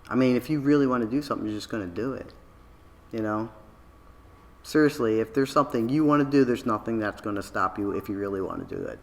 I mean, if you really want to do something, you're just going to do it. Seriously, if there's something you want to do, there's nothing that's going to stop you if you really want to do it.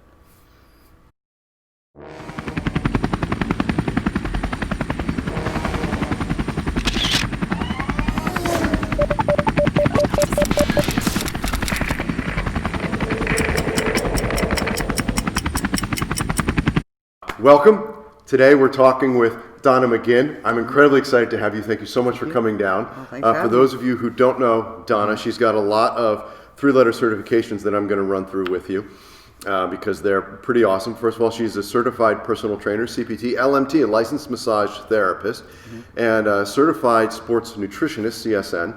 Welcome. Today we're talking with Donna McGinn. I'm incredibly excited to have you. Thank you so much for coming down. For those of you who don't know Donna, she's got a lot of three-letter certifications that I'm going to run through with you because they're pretty awesome. First of all, she's a certified personal trainer, CPT, LMT, a licensed massage therapist, and a certified sports nutritionist, CSN.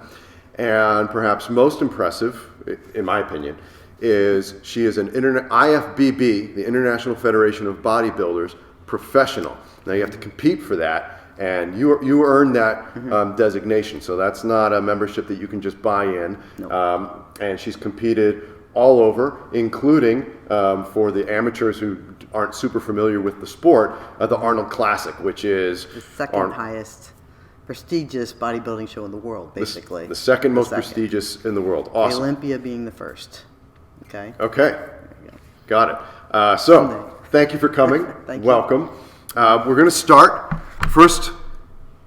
And perhaps most impressive, in my opinion, is she is an IFBB, the International Federation of Bodybuilders, professional. Now you have to compete for that, and you earn that designation. So that's not a membership that you can just buy in. No. And she's competed all over, including for the amateurs who aren't super familiar with the sport, the Arnold Classic, which is the second highest prestigious bodybuilding show in the world, basically. The second most prestigious in the world. Awesome. The Olympia being the first. Okay. Got it. So thank you for coming. Thank you. Welcome. We're going to start first.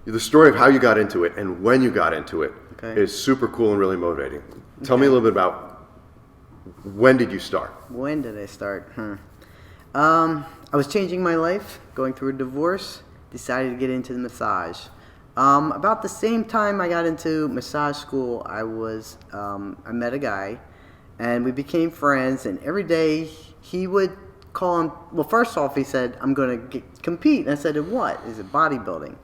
The story of how you got into it and when you got into it is super cool and really motivating. Tell me a little bit about when did you start? When did I start? I was changing my life, going through a divorce, decided to get into the massage. About the same time I got into massage school, I met a guy, and we became friends, and every day he would call him. Well, first off, he said, I'm going to compete. And I said, in what? Is it bodybuilding?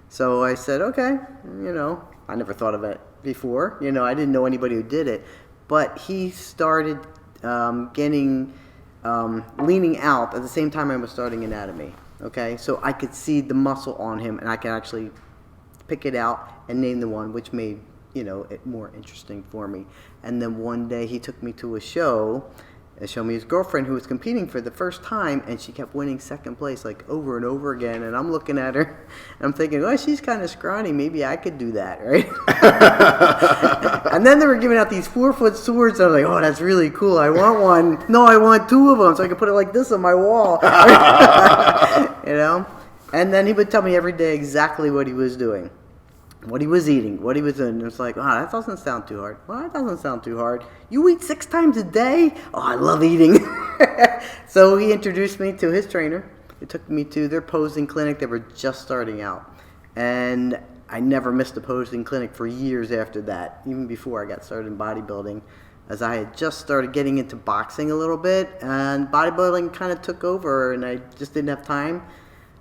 So I said, okay. I never thought of it before. I didn't know anybody who did it. But he started leaning out at the same time I was starting anatomy. Okay? So I could see the muscle on him, and I could actually pick it out and name the one, which made it more interesting for me. And then one day he took me to a show and showed me his girlfriend who was competing for the first time, and she kept winning second place like over and over again. And I'm looking at her and I'm thinking, well, she's kind of scrawny, maybe I could do that, right? And then they were giving out these 4-foot swords. I was like, oh, that's really cool, I want one. No, I want 2 of them so I can put it like this on my wall. And then he would tell me every day exactly what he was doing, what he was eating, what he was doing. It's like, that doesn't sound too hard. Well, that doesn't sound too hard. You eat 6 times a day? Oh, I love eating. So he introduced me to his trainer. He took me to their posing clinic. They were just starting out. And I never missed a posing clinic for years after that, even before I got started in bodybuilding, as I had just started getting into boxing a little bit, and bodybuilding kind of took over, and I just didn't have time.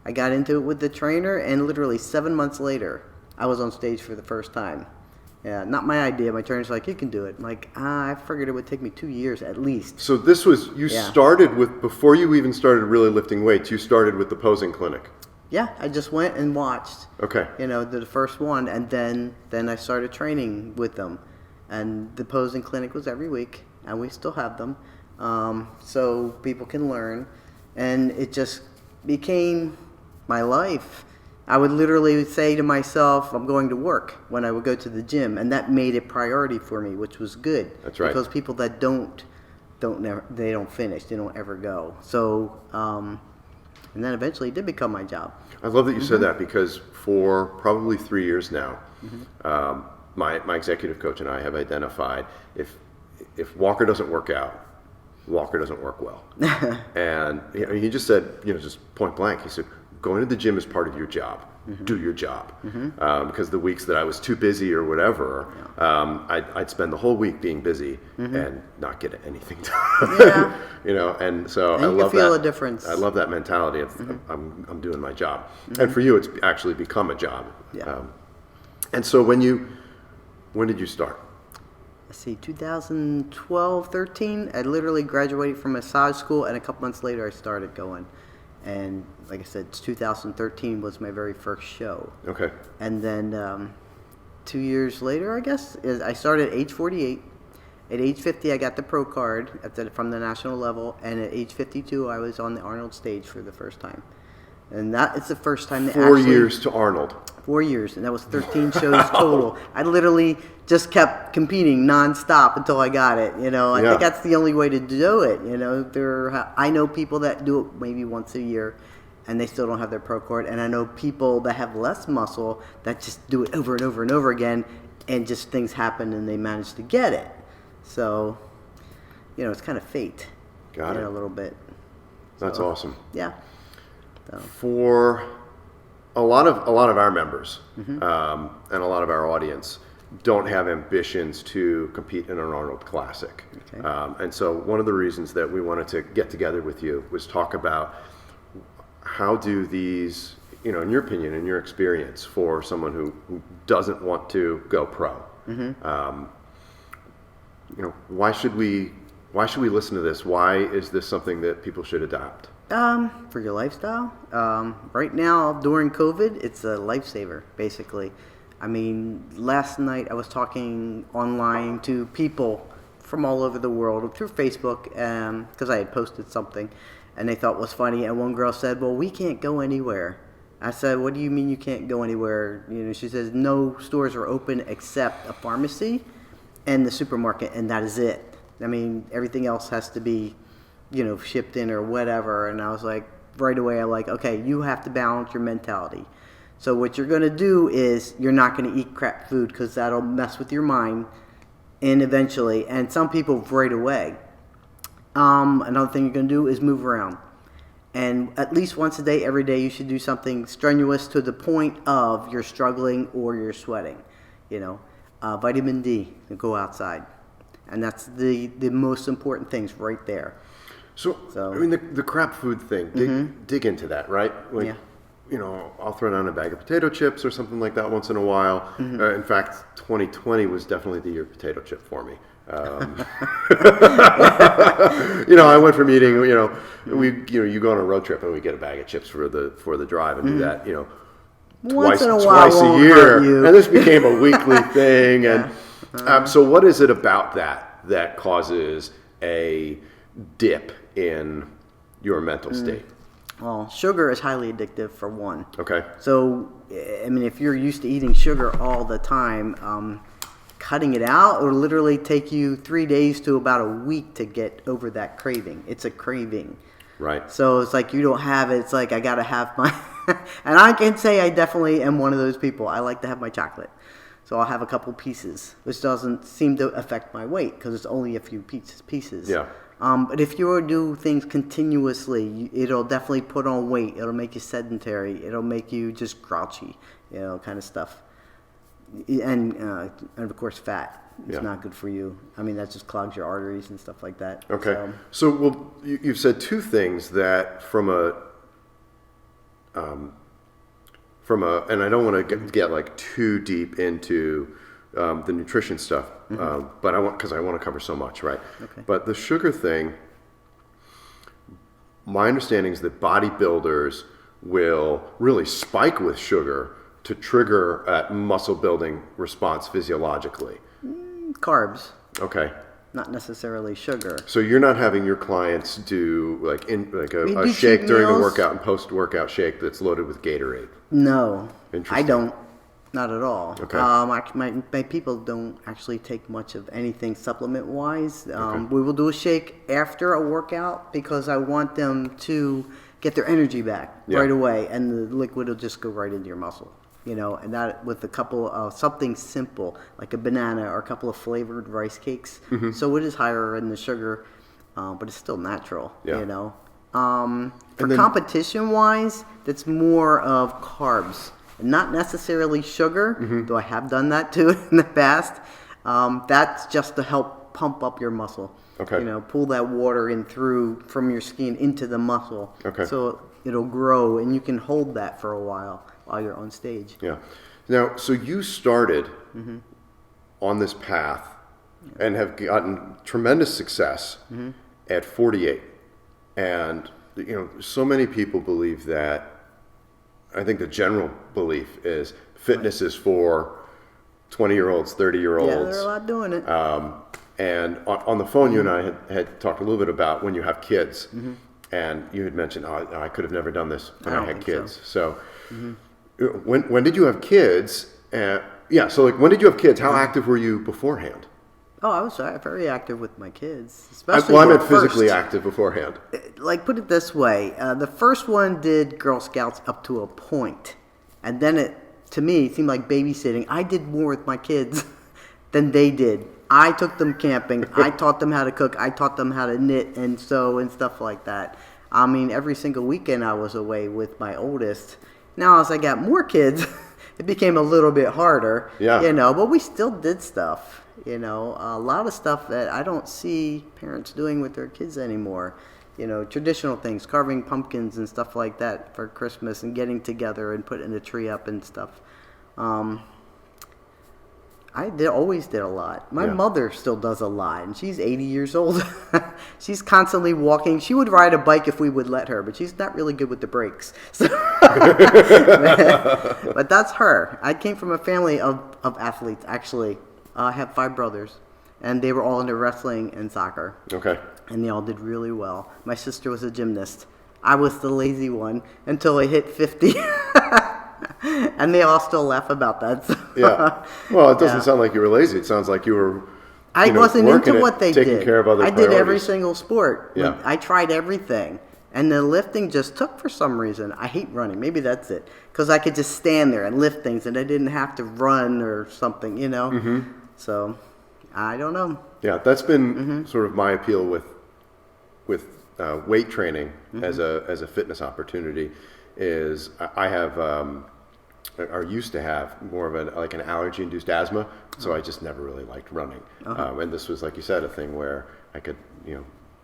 I got into it with the trainer, and literally 7 months later, I was on stage for the first time. Yeah, not my idea. My trainer's like, you can do it. I'm like, I figured it would take me 2 years at least. So this was, started with, before you even started really lifting weights, you started with the posing clinic. Yeah, I just went and watched. Okay. The first one, and then I started training with them. And the posing clinic was every week, and we still have them. So people can learn. And it just became my life. I would literally say to myself, I'm going to work when I would go to the gym, and that made it priority for me, which was good. That's right. Because people that don't finish, they don't ever go. So, and then eventually it did become my job. I love that you said that, because for probably 3 years now, my executive coach and I have identified if Walker doesn't work out, Walker doesn't work well. And he just said, just point blank, he said, going to the gym is part of your job. Do your job. Because the weeks that I was too busy or whatever, I'd spend the whole week being busy and not get anything done. And so I love that. Feel a difference. I love that mentality of I'm doing my job. And for you, it's actually become a job. Yeah. And so when did you start? Let's see, 2012, 13. I literally graduated from massage school, and a couple months later I started going. And like I said, 2013 was my very first show. Okay. And then 2 years later, I guess, I started at age 48. At age 50, I got the pro card from the national level. And at age 52, I was on the Arnold stage for the first time. And that it's the first time they 4 years to Arnold. 4 years, and that was 13 shows total. I literally just kept competing nonstop until I got it. I think that's the only way to do it. I know people that do it maybe once a year, and they still don't have their pro card. And I know people that have less muscle that just do it over and over and over again, and just things happen and they manage to get it. So, it's kind of fate. Got it. A little bit. That's awesome. Yeah. So. For a lot of our members and a lot of our audience don't have ambitions to compete in an Arnold Classic. Okay. And so one of the reasons that we wanted to get together with you was talk about how do these, in your opinion, in your experience, for someone who doesn't want to go pro, why should we listen to this? Why is this something that people should adopt? For your lifestyle, right now during COVID, it's a lifesaver, basically. I mean, last night I was talking online to people from all over the world through Facebook because I had posted something, and they thought it was funny. And one girl said, "Well, we can't go anywhere." I said, "What do you mean you can't go anywhere?" She says, "No stores are open except a pharmacy and the supermarket, and that is it. I mean, everything else has to be, shipped in or whatever." And I was like, right away, I'm like, okay, you have to balance your mentality. So what you're going to do is you're not going to eat crap food because that'll mess with your mind and eventually, and some people right away. Another thing you're going to do is move around. And at least once a day, every day, you should do something strenuous to the point of you're struggling or you're sweating. Vitamin D, go outside. And that's the most important things right there. So I mean, the crap food thing, dig into that, right? Like, I'll throw down a bag of potato chips or something like that once in a while. In fact, 2020 was definitely the year of potato chip for me. I went from eating, you go on a road trip and we get a bag of chips for the drive and do that, twice a year. And this became a weekly thing. And so what is it about that causes a dip in your mental state? Well, sugar is highly addictive for one. Okay. So, I mean, if you're used to eating sugar all the time, cutting it out will literally take you 3 days to about a week to get over that craving. It's a craving. Right. So it's like you don't have it. It's like I got to have my... And I can say I definitely am one of those people. I like to have my chocolate. So I'll have a couple pieces, which doesn't seem to affect my weight because it's only a few pieces. Yeah. But if you do things continuously, it'll definitely put on weight. It'll make you sedentary. It'll make you just grouchy, kind of stuff. And of course, fat. It's not good for you. I mean, that just clogs your arteries and stuff like that. Okay. So you've said two things that from a, and I don't want to get like too deep into the nutrition stuff, but because I want to cover so much, right? Okay. But the sugar thing, my understanding is that bodybuilders will really spike with sugar to trigger a muscle building response physiologically. Carbs. Okay. Not necessarily sugar. So you're not having your clients do a shake during a workout and post-workout shake that's loaded with Gatorade? No, Interesting. I don't. Not at all. Okay. My people don't actually take much of anything supplement-wise. We will do a shake after a workout because I want them to get their energy back right away, and the liquid will just go right into your muscle. And that with a couple of something simple like a banana or a couple of flavored rice cakes. So it is higher in the sugar, but it's still natural. Yeah. For competition-wise, that's more of carbs. Not necessarily sugar, though I have done that too in the past. That's just to help pump up your muscle. Okay. Pull that water in from your skin into the muscle. Okay. So it'll grow, and you can hold that for a while you're on stage. Yeah. Now, so you started on this path and have gotten tremendous success at 48. And, so many people believe that. I think the general belief is fitness is for 20-year-olds, 30-year-olds. Yeah, there are a lot doing it. And on the phone, you and I had talked a little bit about when you have kids and you had mentioned, oh, I could have never done this when I had kids. So, Mm-hmm. when did you have kids? So like when did you have kids? How active were you beforehand? Oh, I was very active with my kids, especially I meant physically active beforehand. Like, put it this way, the first one did Girl Scouts up to a point, and then to me, it seemed like babysitting. I did more with my kids than they did. I took them camping. I taught them how to cook. I taught them how to knit and sew and stuff like that. I mean, every single weekend I was away with my oldest. Now, as I got more kids, it became a little bit harder, but we still did stuff. A lot of stuff that I don't see parents doing with their kids anymore. Traditional things, carving pumpkins and stuff like that for Christmas and getting together and putting a tree up and stuff. Always did a lot. My mother still does a lot, and she's 80 years old. She's constantly walking. She would ride a bike if we would let her, but she's not really good with the brakes. So but that's her. I came from a family of athletes, actually. I have 5 brothers, and they were all into wrestling and soccer. Okay. And they all did really well. My sister was a gymnast. I was the lazy one until I hit 50. And they all still laugh about that. So. Yeah. Well, it doesn't sound like you were lazy. It sounds like you were I wasn't into what they did. Taking care of other priorities. Did every single sport. Yeah. I tried everything. And the lifting just took for some reason. I hate running. Maybe that's it. Because I could just stand there and lift things, and I didn't have to run or something, Mm-hmm. So, I don't know. Yeah, that's been sort of my appeal with weight training as a fitness opportunity. Is I have or used to have more of an allergy-induced asthma, so I just never really liked running. And this was, like you said, a thing where I could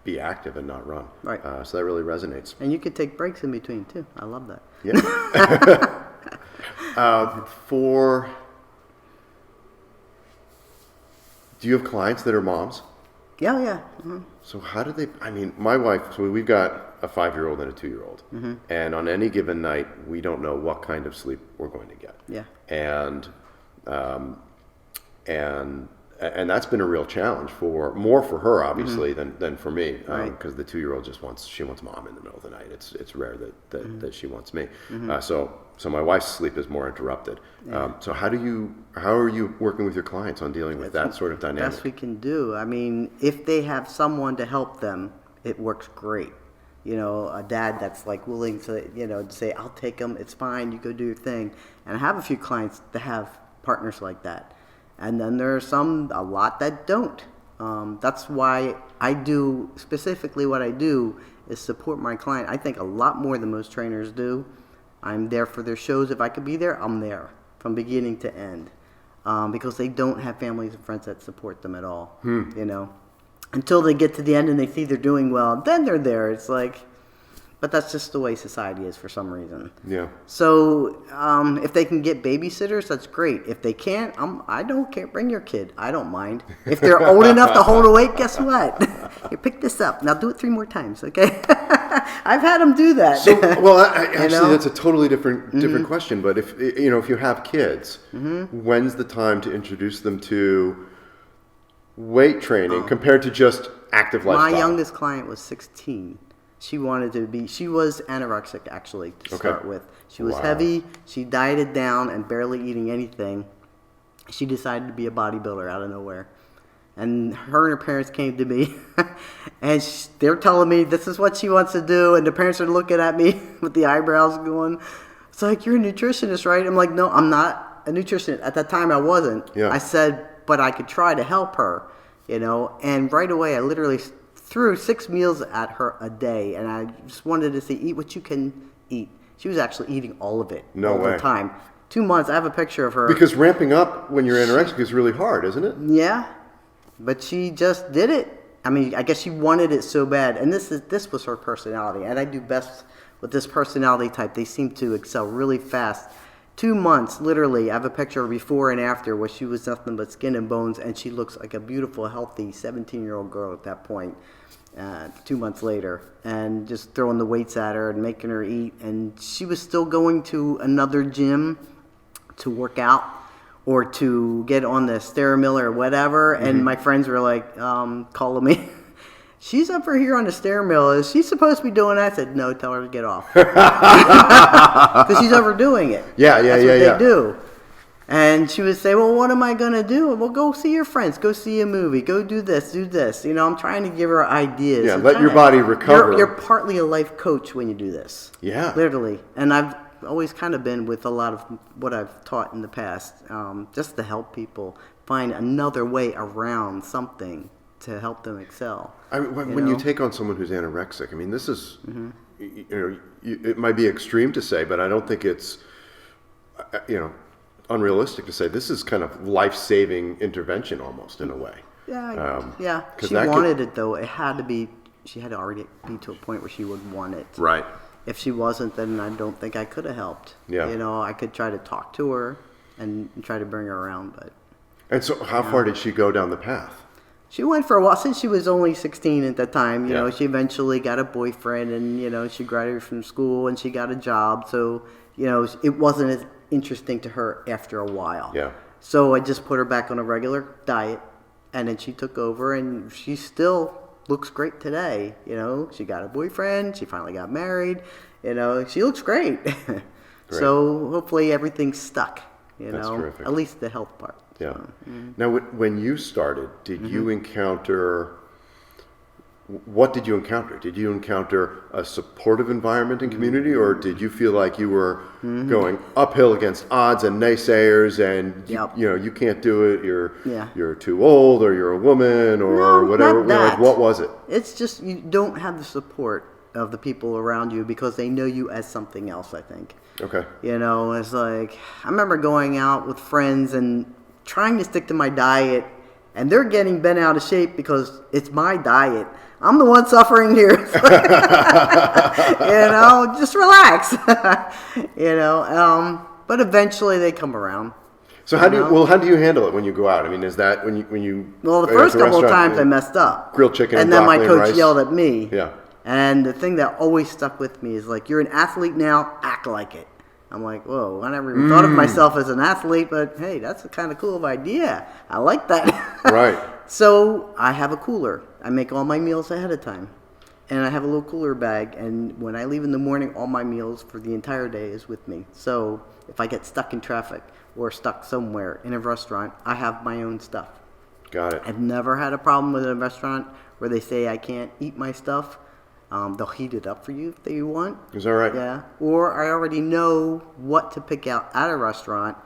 be active and not run. Right. So that really resonates. And you could take breaks in between too. I love that. Yeah. Do you have clients that are moms? Yeah. Mm-hmm. So how do they? I mean, my wife. So we've got a 5-year-old and a 2-year-old, and on any given night, we don't know what kind of sleep we're going to get. Yeah. And that's been a real challenge more for her obviously than for me, because the 2-year-old just wants mom in the middle of the night. It's rare that she wants me. So my wife's sleep is more interrupted. So how are you working with your clients on dealing with that sort of dynamic? Best we can do. I mean, if they have someone to help them, it works great. A dad that's like willing to say, I'll take them. It's fine. You go do your thing. And I have a few clients that have partners like that. And then there are a lot that don't. That's why I do, specifically what I do is support my client. I think a lot more than most trainers do. I'm there for their shows. If I could be there, I'm there from beginning to end. Because they don't have families and friends that support them at all, Until they get to the end and they see they're doing well, then they're there. It's like, but that's just the way society is for some reason. Yeah. So if they can get babysitters, that's great. If they can't, I don't care. Bring your kid. I don't mind. If they're old enough to hold a weight, guess what? You pick this up. Now do it 3 more times, okay? I've had them do that. So, well, actually, that's a totally different question. But if you have kids, when's the time to introduce them to weight training compared to just active lifestyle? My youngest client was 16. She was anorexic actually to start with. She was heavy. She dieted down and barely eating anything. She decided to be a bodybuilder out of nowhere. And her parents came to me and they're telling me this is what she wants to do. And the parents are looking at me with the eyebrows going, it's like, you're a nutritionist, right? I'm like, no, I'm not a nutritionist. At that time I wasn't. Yeah. I said, but I could try to help her, and right away I literally threw 6 meals at her a day, and I just wanted to say, eat what you can eat. She was actually eating all of it all the time. 2 months, I have a picture of her. Because ramping up when you're anorexic is really hard, isn't it? Yeah, but she just did it. I mean, I guess she wanted it so bad, and this was her personality, and I do best with this personality type. They seem to excel really fast. 2 months, literally, I have a picture of before and after where she was nothing but skin and bones, and she looks like a beautiful, healthy 17-year-old girl at that point. 2 months later, and just throwing the weights at her and making her eat. And she was still going to another gym to work out or to get on the Steramil or whatever. And my friends were like calling me she's up here on the stair mill. Is she supposed to be doing that? I said, no, tell her to get off. Because she's overdoing it. Yeah. That's what they do. And she would say, well, what am I going to do? Well, go see your friends. Go see a movie. Go do this, do this. You know, I'm trying to give her ideas. Yeah, let your body recover. You're partly a life coach when you do this. Yeah. Literally. And I've always kind of been with a lot of what I've taught in the past, just to help people find another way around something to help them excel. I mean, when you take on someone who's anorexic, I mean, this is, you know, it might be extreme to say, but I don't think it's, you know, unrealistic to say this is kind of life-saving intervention almost in a way. Yeah. She wanted it though. It had to be. She had to already be to a point where she would want it. Right. If she wasn't, then I don't think I could have helped. Yeah. You know, I could try to talk to her and try to bring her around, but. And so, how far did she go down the path? She went for a while. Since she was only 16 at that time, you know, she eventually got a boyfriend, and you know, she graduated from school and she got a job. So, you know, it wasn't as interesting to her after a while. Yeah. So I just put her back on a regular diet, and then she took over, and she still looks great today. You know, she got a boyfriend, she finally got married. You know, she looks great. So hopefully everything's stuck. You That's know, terrific. at least the health part. Yeah. So, Now, when you started, did you encounter? What did you encounter? Did you encounter a supportive environment and community, or did you feel like you were going uphill against odds and naysayers, and you know you can't do it, you're too old, or you're a woman, or whatever? Not that. Like, what was it? It's just you don't have the support of the people around you because they know you as something else, I think. Okay. You know, it's like I remember going out with friends and trying to stick to my diet, and they're getting bent out of shape because it's my diet. I'm the one suffering here. You know, just relax. You know, but eventually they come around. So how do you handle it when you go out? I mean, is that when you Well, the first couple of times I messed up. Grilled chicken and then my broccoli coach and rice? yelled at me. Yeah. And the thing that always stuck with me is like, you're an athlete now, act like it. I'm like, whoa, I never even thought of myself as an athlete, but hey, that's a kind of cool idea. I like that. Right. So I have a cooler. I make all my meals ahead of time. And I have a little cooler bag, and when I leave in the morning, all my meals for the entire day is with me. So if I get stuck in traffic or stuck somewhere in a restaurant, I have my own stuff. Got it. I've never had a problem with a restaurant where they say I can't eat my stuff. They'll heat it up for you if they want. Is that right? Yeah. Or I already know what to pick out at a restaurant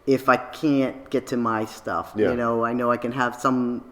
if I can't get to my stuff. Yeah. You know I can have some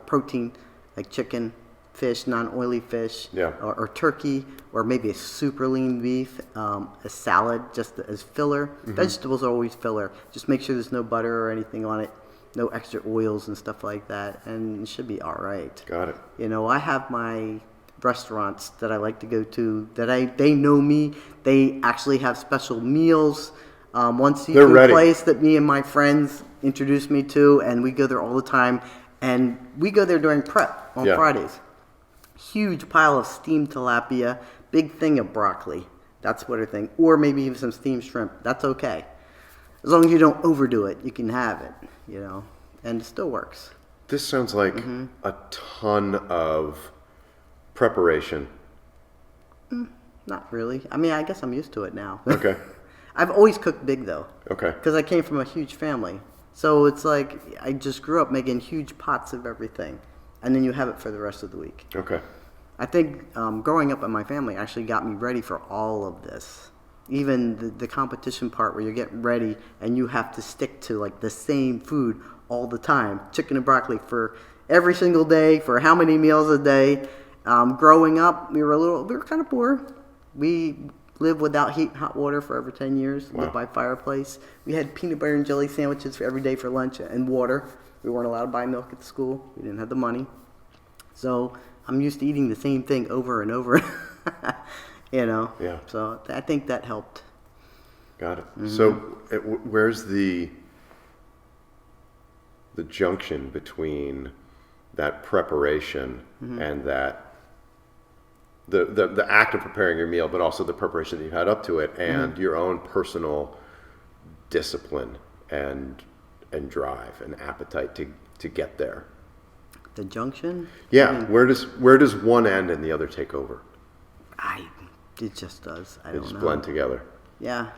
protein like chicken, fish, non-oily fish, or turkey, or maybe a super lean beef, a salad just as filler. Vegetables are always filler. Just make sure there's no butter or anything on it, no extra oils and stuff like that, and it should be all right. Got it. You know, I have my restaurants that I like to go to that they know me. They actually have special meals. One seafood place that me and my friends introduced me to, and we go there all the time. And we go there during prep on Fridays. Huge pile of steamed tilapia, big thing of broccoli. That's what I think. Or maybe even some steamed shrimp. That's okay. As long as you don't overdo it, you can have it, you know. And it still works. This sounds like a ton of preparation. Not really. I mean, I guess I'm used to it now. Okay. I've always cooked big, though. Okay. Because I came from a huge family. So it's like I just grew up making huge pots of everything. And then you have it for the rest of the week. Okay. I think growing up in my family actually got me ready for all of this. Even the competition part where you're getting ready and you have to stick to like the same food all the time. Chicken and broccoli for every single day, for how many meals a day. Growing up, we were kind of poor. We lived without heat and hot water for over 10 years. Wow. Lived by fireplace. We had peanut butter and jelly sandwiches for every day for lunch and water. We weren't allowed to buy milk at the school. We didn't have the money. So I'm used to eating the same thing over and over. You know? Yeah. So I think that helped. Got it. So where's the junction between that preparation and that the act of preparing your meal, but also the preparation that you had up to it, and your own personal discipline and drive and appetite to get there? The junction? Yeah. I mean, where does one end and the other take over? It just does. I They don't just know. blend together. Yeah.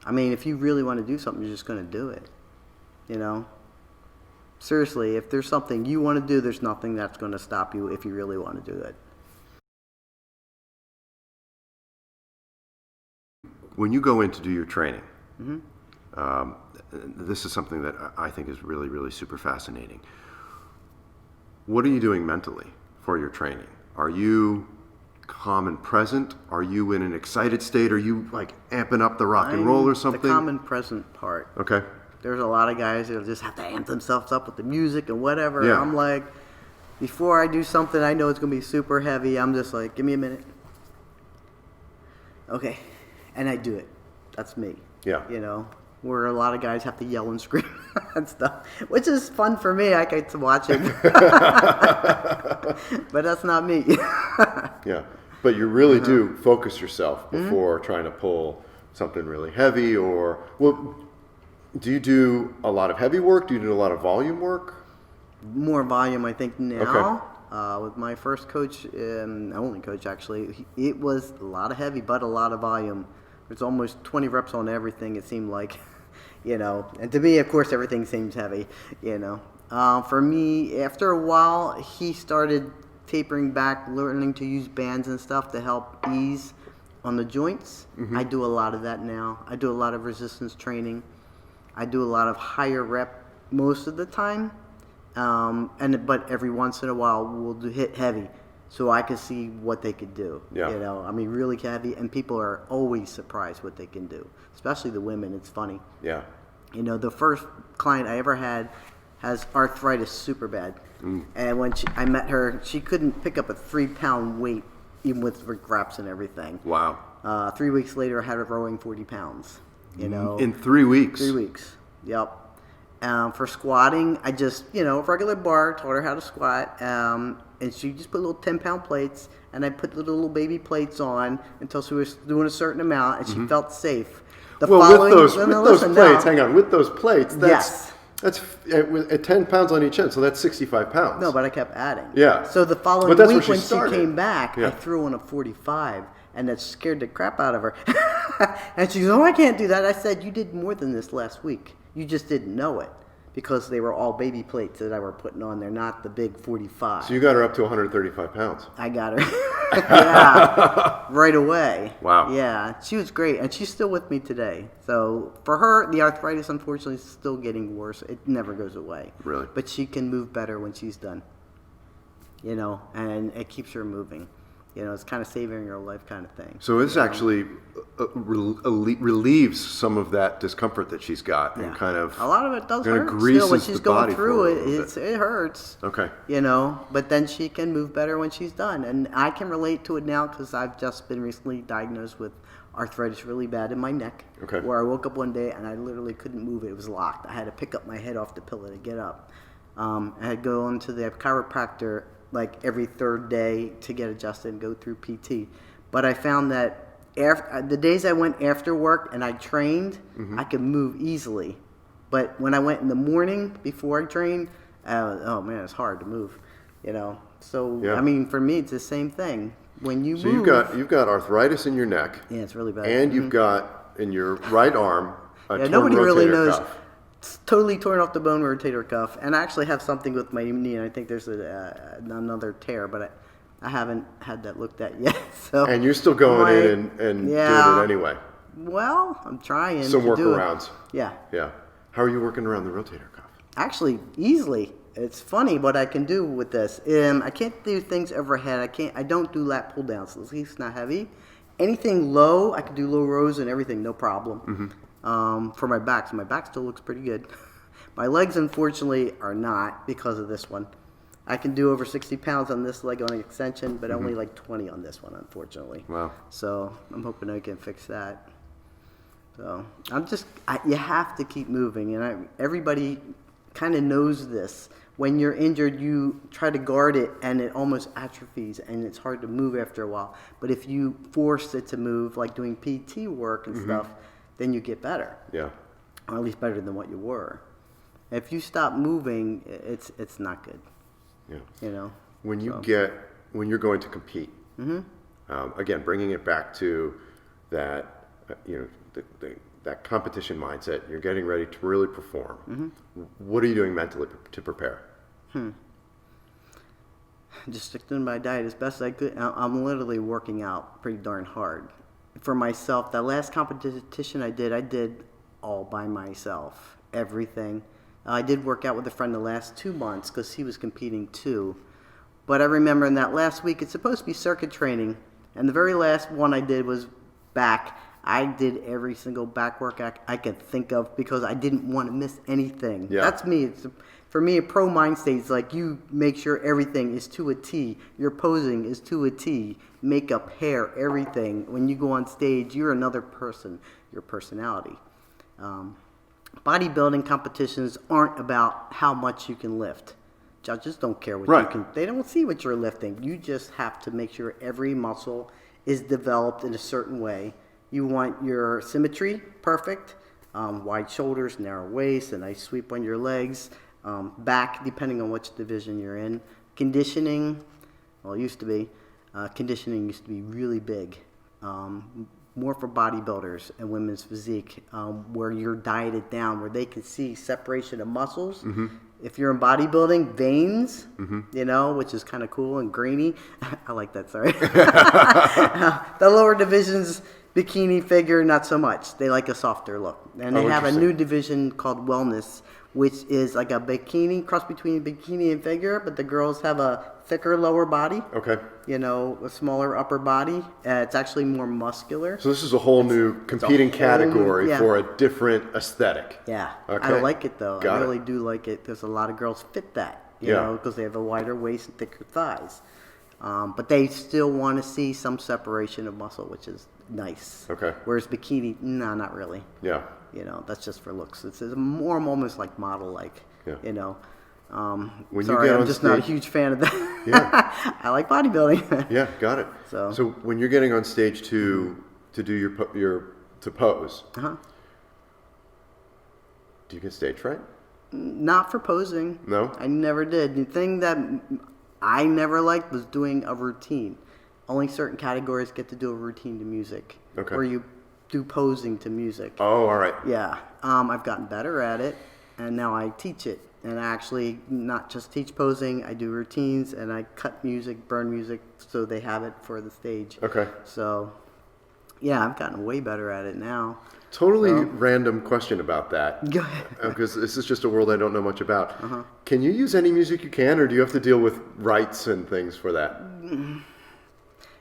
I mean, if you really want to do something, you're just going to do it. You know? Seriously, if there's something you want to do, there's nothing that's going to stop you if you really want to do it. When you go in to do your training, Mm-hmm. this is something that I think is really, really super fascinating. What are you doing mentally for your training? Are you calm and present? Are you in an excited state? Are you like amping up the rock and roll or something? The calm and present part. Okay. There's a lot of guys that'll just have to amp themselves up with the music and whatever. Yeah. I'm like, before I do something I know it's going to be super heavy, I'm just like, give me a minute. Okay. And I do it. That's me. Yeah. You know, where a lot of guys have to yell and scream and stuff, which is fun for me. I get to watch it. But that's not me. Yeah. But you really do focus yourself before trying to pull something really heavy or, well, do you do a lot of heavy work? Do you do a lot of volume work? More volume, I think, now. Okay. With my first coach, only coach actually, it was a lot of heavy, but a lot of volume. There's almost 20 reps on everything, it seemed like, you know. And to me, of course, everything seems heavy, you know. For me, after a while, he started tapering back, learning to use bands and stuff to help ease on the joints. I do a lot of that now. I do a lot of resistance training. I do a lot of higher rep most of the time. But every once in a while, we'll hit heavy. So I can see what they could do. Yeah. You know, I mean, really heavy, and people are always surprised what they can do, especially the women. It's funny. Yeah. You know, the first client I ever had has arthritis super bad. And when I met her, she couldn't pick up a 3-pound weight, even with reps and everything. Wow. 3 weeks later, I had her rowing 40 pounds. You know, In 3 weeks? 3 weeks. Yep. For squatting, I just, you know, regular bar, taught her how to squat. And she just put little 10-pound plates, and I put little baby plates on until she was doing a certain amount, and she felt safe. With those plates, hang on, with those plates, that's at 10 pounds on each end, so that's 65 pounds. No, but I kept adding. Yeah. So the following week when she came back, I threw on a 45, and that scared the crap out of her. And she goes, oh, I can't do that. I said, you did more than this last week. You just didn't know it. Because they were all baby plates that I were putting on there, not the big 45. So you got her up to 135 pounds. I got her. Yeah. Right away. Wow. Yeah. She was great. And she's still with me today. So for her, the arthritis, unfortunately, is still getting worse. It never goes away. Really? But she can move better when she's done. You know, and it keeps her moving. You know, it's kind of saving her life kind of thing. So this actually relieves some of that discomfort that she's got, and kind of a lot of it does hurt. greases Still, when she's the going body through for it, it hurts. Okay. You know, but then she can move better when she's done, and I can relate to it now because I've just been recently diagnosed with arthritis really bad in my neck. Okay. Where I woke up one day and I literally couldn't move it. It was locked. I had to pick up my head off the pillow to get up. I had to go into the chiropractor like every third day to get adjusted and go through PT. But I found that the days I went after work and I trained, I could move easily. But when I went in the morning before I trained, oh man, it's hard to move. You know, so I mean, for me, it's the same thing. When you move, you've got arthritis in your neck. Yeah, it's really bad. And you've got in your right arm a torn nobody really knows. cuff. It's totally torn off the bone rotator cuff, and I actually have something with my knee, and I think there's another tear, but I haven't had that looked at yet. So and you're still going in and doing it anyway. Well, I'm trying. Some to do workarounds. Yeah. Yeah. How are you working around the rotator cuff? Actually, easily. It's funny what I can do with this. I can't do things overhead. I don't do lat pull downs. At least not heavy. Anything low, I can do low rows and everything, no problem. For my back, so my back still looks pretty good. My legs, unfortunately, are not because of this one. I can do over 60 pounds on this leg on an extension, but only like 20 on this one, unfortunately. Wow. So I'm hoping I can fix that. So you have to keep moving, and everybody kind of knows this. When you're injured, you try to guard it, and it almost atrophies, and it's hard to move after a while. But if you force it to move, like doing PT work and stuff, then you get better. Yeah. Or at least better than what you were. If you stop moving, it's not good. Yeah. You know. When you're going to compete, again, bringing it back to that, that competition mindset, you're getting ready to really perform. What are you doing mentally to prepare? Just stick to my diet as best I could. I'm literally working out pretty darn hard. For myself, that last competition I did all by myself, everything. I did work out with a friend the last 2 months because he was competing too. But I remember in that last week, it's supposed to be circuit training, and the very last one I did was back. I did every single back workout I could think of because I didn't want to miss anything. Yeah. That's me. For me, a pro mind state is like you make sure everything is to a T. Your posing is to a T. Makeup, hair, everything. When you go on stage, you're another person, your personality. Bodybuilding competitions aren't about how much you can lift. Judges don't care what you can. They don't see what you're lifting. You just have to make sure every muscle is developed in a certain way. You want your symmetry perfect, wide shoulders, narrow waist, a nice sweep on your legs, back, depending on which division you're in. Conditioning, well, it used to be. Conditioning used to be really big. More for bodybuilders and women's physique, where you're dieted down, where they can see separation of muscles. If you're in bodybuilding, veins, which is kind of cool and grainy. I like that, sorry. The lower divisions, bikini figure, not so much. They like a softer look. And they have a new division called wellness, which is like a bikini, cross between bikini and figure, but the girls have a thicker lower body. Okay. A smaller upper body. It's actually more muscular. So this is a whole new competing category for a different aesthetic. Yeah. Okay. I like it, though. I really it. do like it because a lot of girls fit that, you know, because they have a wider waist and thicker thighs. But they still want to see some separation of muscle, which is nice. Okay. Whereas bikini, no, not really. Yeah. That's just for looks. It's more moments like model-like, When sorry, you get I'm on just stage, not a huge fan of that. Yeah. I like bodybuilding. Yeah, got it. So when you're getting on stage to do to pose, do you get stage fright? Not for posing. No? I never did. The thing that I never liked was doing a routine. Only certain categories get to do a routine to music. Okay. Or you do posing to music. Oh, all right. Yeah. I've gotten better at it, and now I teach it. And I actually not just teach posing, I do routines, and I cut music, burn music, so they have it for the stage. Okay. So, yeah, I've gotten way better at it now. Totally random question about that. Go ahead. Because this is just a world I don't know much about. Can you use any music you can, or do you have to deal with rights and things for that?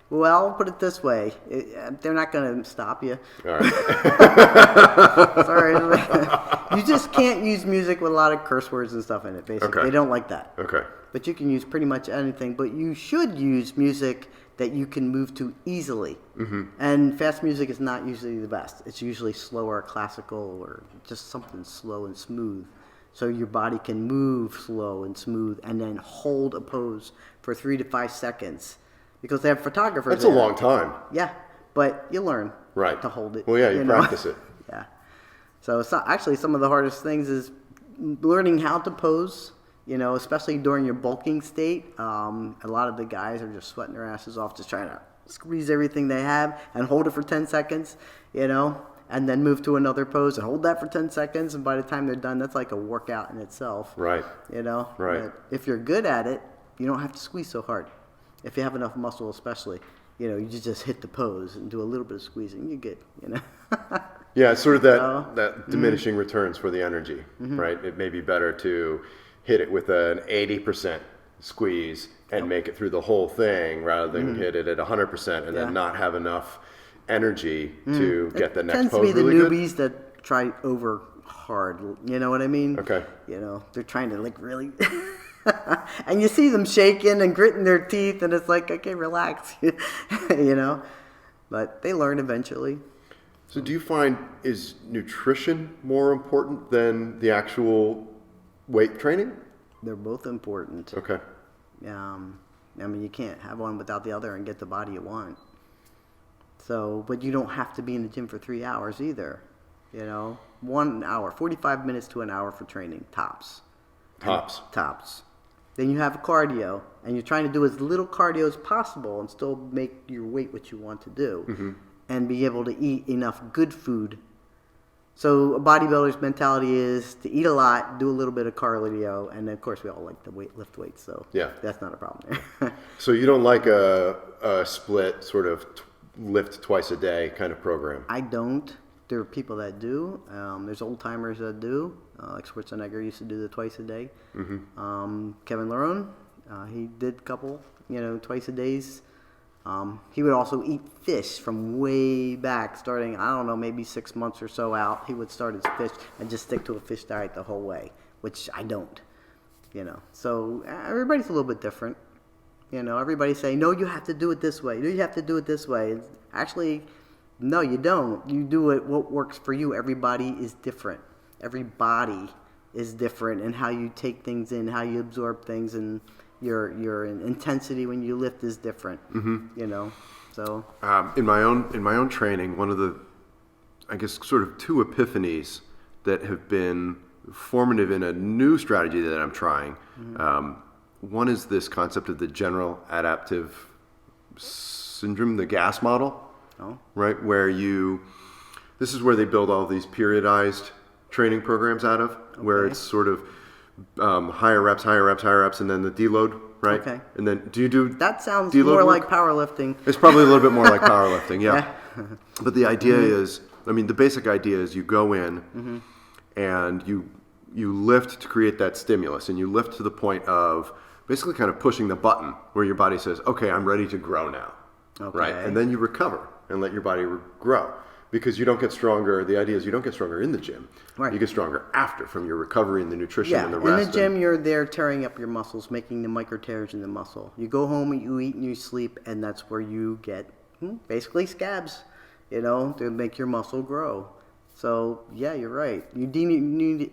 Well, put it this way. They're not going to stop you. All right. Sorry. You just can't use music with a lot of curse words and stuff in it, basically. Okay. They don't like that. Okay. But you can use pretty much anything. But you should use music that you can move to easily. And fast music is not usually the best. It's usually slower, classical, or just something slow and smooth. So your body can move slow and smooth and then hold a pose for 3 to 5 seconds. Because they have photographers. That's a long time. Yeah, but you learn to hold it. Well, yeah, you practice it. Yeah. So it's not, actually some of the hardest things is learning how to pose, especially during your bulking state. A lot of the guys are just sweating their asses off just trying to squeeze everything they have and hold it for 10 seconds, and then move to another pose and hold that for 10 seconds. And by the time they're done, that's like a workout in itself. Right. Right. But if you're good at it, you don't have to squeeze so hard. If you have enough muscle, especially, you just hit the pose and do a little bit of squeezing. You're good, Yeah, it's sort of that diminishing returns for the energy, right? It may be better to hit it with an 80% squeeze and make it through the whole thing rather than hit it at 100% and then not have enough energy to get the next pose really good. It tends to be the newbies that try over hard. You know what I mean? Okay. They're trying to really... and you see them shaking and gritting their teeth, and it's like, okay, relax, But they learn eventually. So do you find, is nutrition more important than the actual weight training? They're both important. Okay. You can't have one without the other and get the body you want. So, but you don't have to be in the gym for 3 hours either. 1 hour, 45 minutes to an hour for training, tops. Tops. Tops. Then you have cardio, and you're trying to do as little cardio as possible and still make your weight what you want to do, and be able to eat enough good food. So a bodybuilder's mentality is to eat a lot, do a little bit of cardio, and then of course we all like to lift weights, so that's not a problem there. So you don't like a split sort of lift twice a day kind of program? I don't. There are people that do. There's old timers that do. Like Schwarzenegger used to do the twice a day. Kevin Lerone, he did a couple, twice a days. He would also eat fish from way back, starting, I don't know, maybe 6 months or so out. He would start his fish and just stick to a fish diet the whole way, which I don't, So everybody's a little bit different. Everybody's saying, no, you have to do it this way. No, you have to do it this way. Actually, no, you don't. You do it what works for you. Everybody is different. Every body is different, and how you take things in, how you absorb things, and your intensity when you lift is different. So in my own training, one of the, I guess, sort of two epiphanies that have been formative in a new strategy that I'm trying. One is this concept of the general adaptive syndrome, the GAS model, right? Where this is where they build all these periodized training programs out of, where it's sort of higher reps, and then the deload, right? Okay. And then do you do that? Sounds more work? Like powerlifting. It's probably a little bit more like powerlifting, yeah. But the idea is, the basic idea is you go in and you lift to create that stimulus, and you lift to the point of basically kind of pushing the button where your body says, okay, I'm ready to grow now, right? And then you recover and let your body grow. Because you don't get stronger, the idea is you don't get stronger in the gym. Right. You get stronger after, from your recovery and the nutrition and the rest. In the gym, you're there tearing up your muscles, making the micro tears in the muscle. You go home, you eat, and you sleep, and that's where you get basically scabs, to make your muscle grow. So, yeah, you're right. You need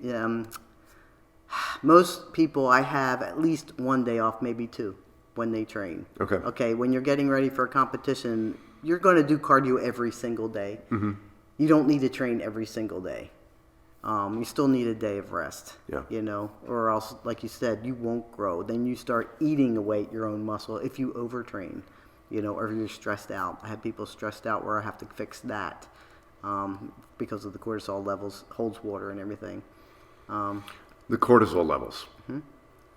most people, I have at least one day off, maybe two, when they train. Okay, when you're getting ready for a competition, you're going to do cardio every single day. You don't need to train every single day. You still need a day of rest, or else, like you said, you won't grow. Then you start eating away at your own muscle if you overtrain, or if you're stressed out. I have people stressed out where I have to fix that because of the cortisol levels, holds water and everything. The cortisol levels.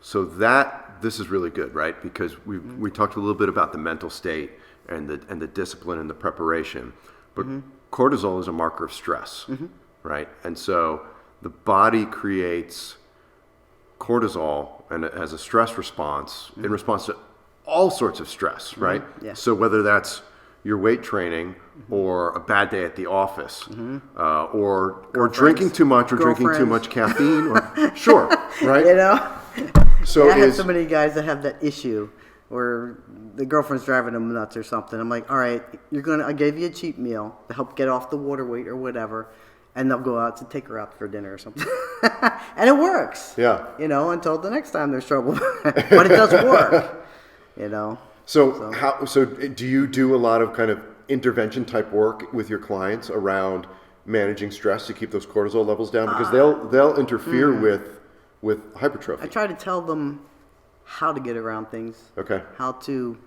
So this is really good, right? Because we talked a little bit about the mental state and the discipline and the preparation, but cortisol is a marker of stress, right? And so the body creates cortisol and it has a stress response in response to all sorts of stress, right? So whether that's your weight training or a bad day at the office, or drinking too much or drinking too much caffeine, or right? So I have so many guys that have that issue where the girlfriend's driving them nuts or something. I'm like, all right, I gave you a cheat meal to help get off the water weight or whatever, and they'll go out to take her out for dinner or something. And it works. Until the next time there's trouble. But it does work. So do you do a lot of kind of intervention type work with your clients around managing stress to keep those cortisol levels down? Because they'll interfere with hypertrophy. I try to tell them how to get around things. How to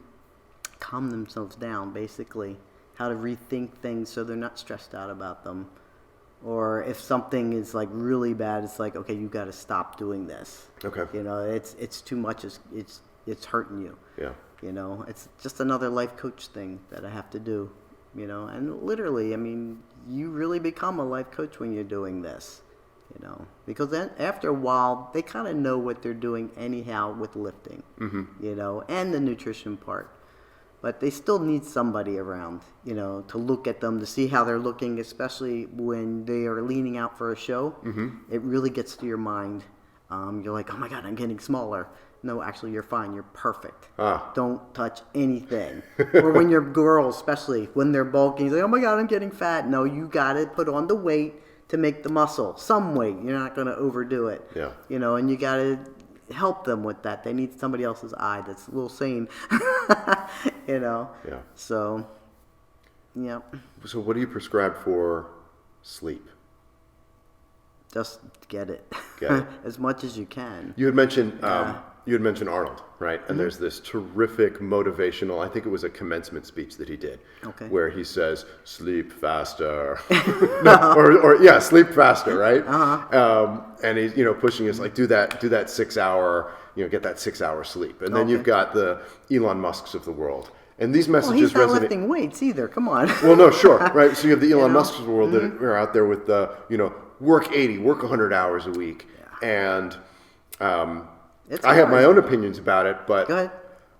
calm themselves down, basically. How to rethink things so they're not stressed out about them. Or if something is like really bad, it's like, okay, you got to stop doing this. It's too much. It's hurting you. It's just another life coach thing that I have to do. And literally, you really become a life coach when you're doing this. Because then after a while, they kind of know what they're doing anyhow with lifting, and the nutrition part. But they still need somebody around, to look at them, to see how they're looking, especially when they are leaning out for a show. It really gets to your mind. You're like, oh my God, I'm getting smaller. No, actually, you're fine. You're perfect. Don't touch anything. Or when you're girls, especially, when they're bulking, you're like, oh my God, I'm getting fat. No, you got to put on the weight to make the muscle, some weight. You're not going to overdo it. And you got to help them with that. They need somebody else's eye that's a little sane. So, yeah. So what do you prescribe for sleep? Just get it. Get it. As much as you can. You had mentioned you had mentioned Arnold, right? And there's this terrific motivational, I think it was a commencement speech that he did, where he says, sleep faster. No, sleep faster, right? And he's, pushing us like, do that 6 hour, get that 6 hour sleep. And then you've got the Elon Musks of the world. And these messages he's not lifting weights either. Come on. Well, no, sure, right? So you have the Elon Musks of the world that are out there with the, work 80, work 100 hours a week. And I have my own opinions about it, but go ahead.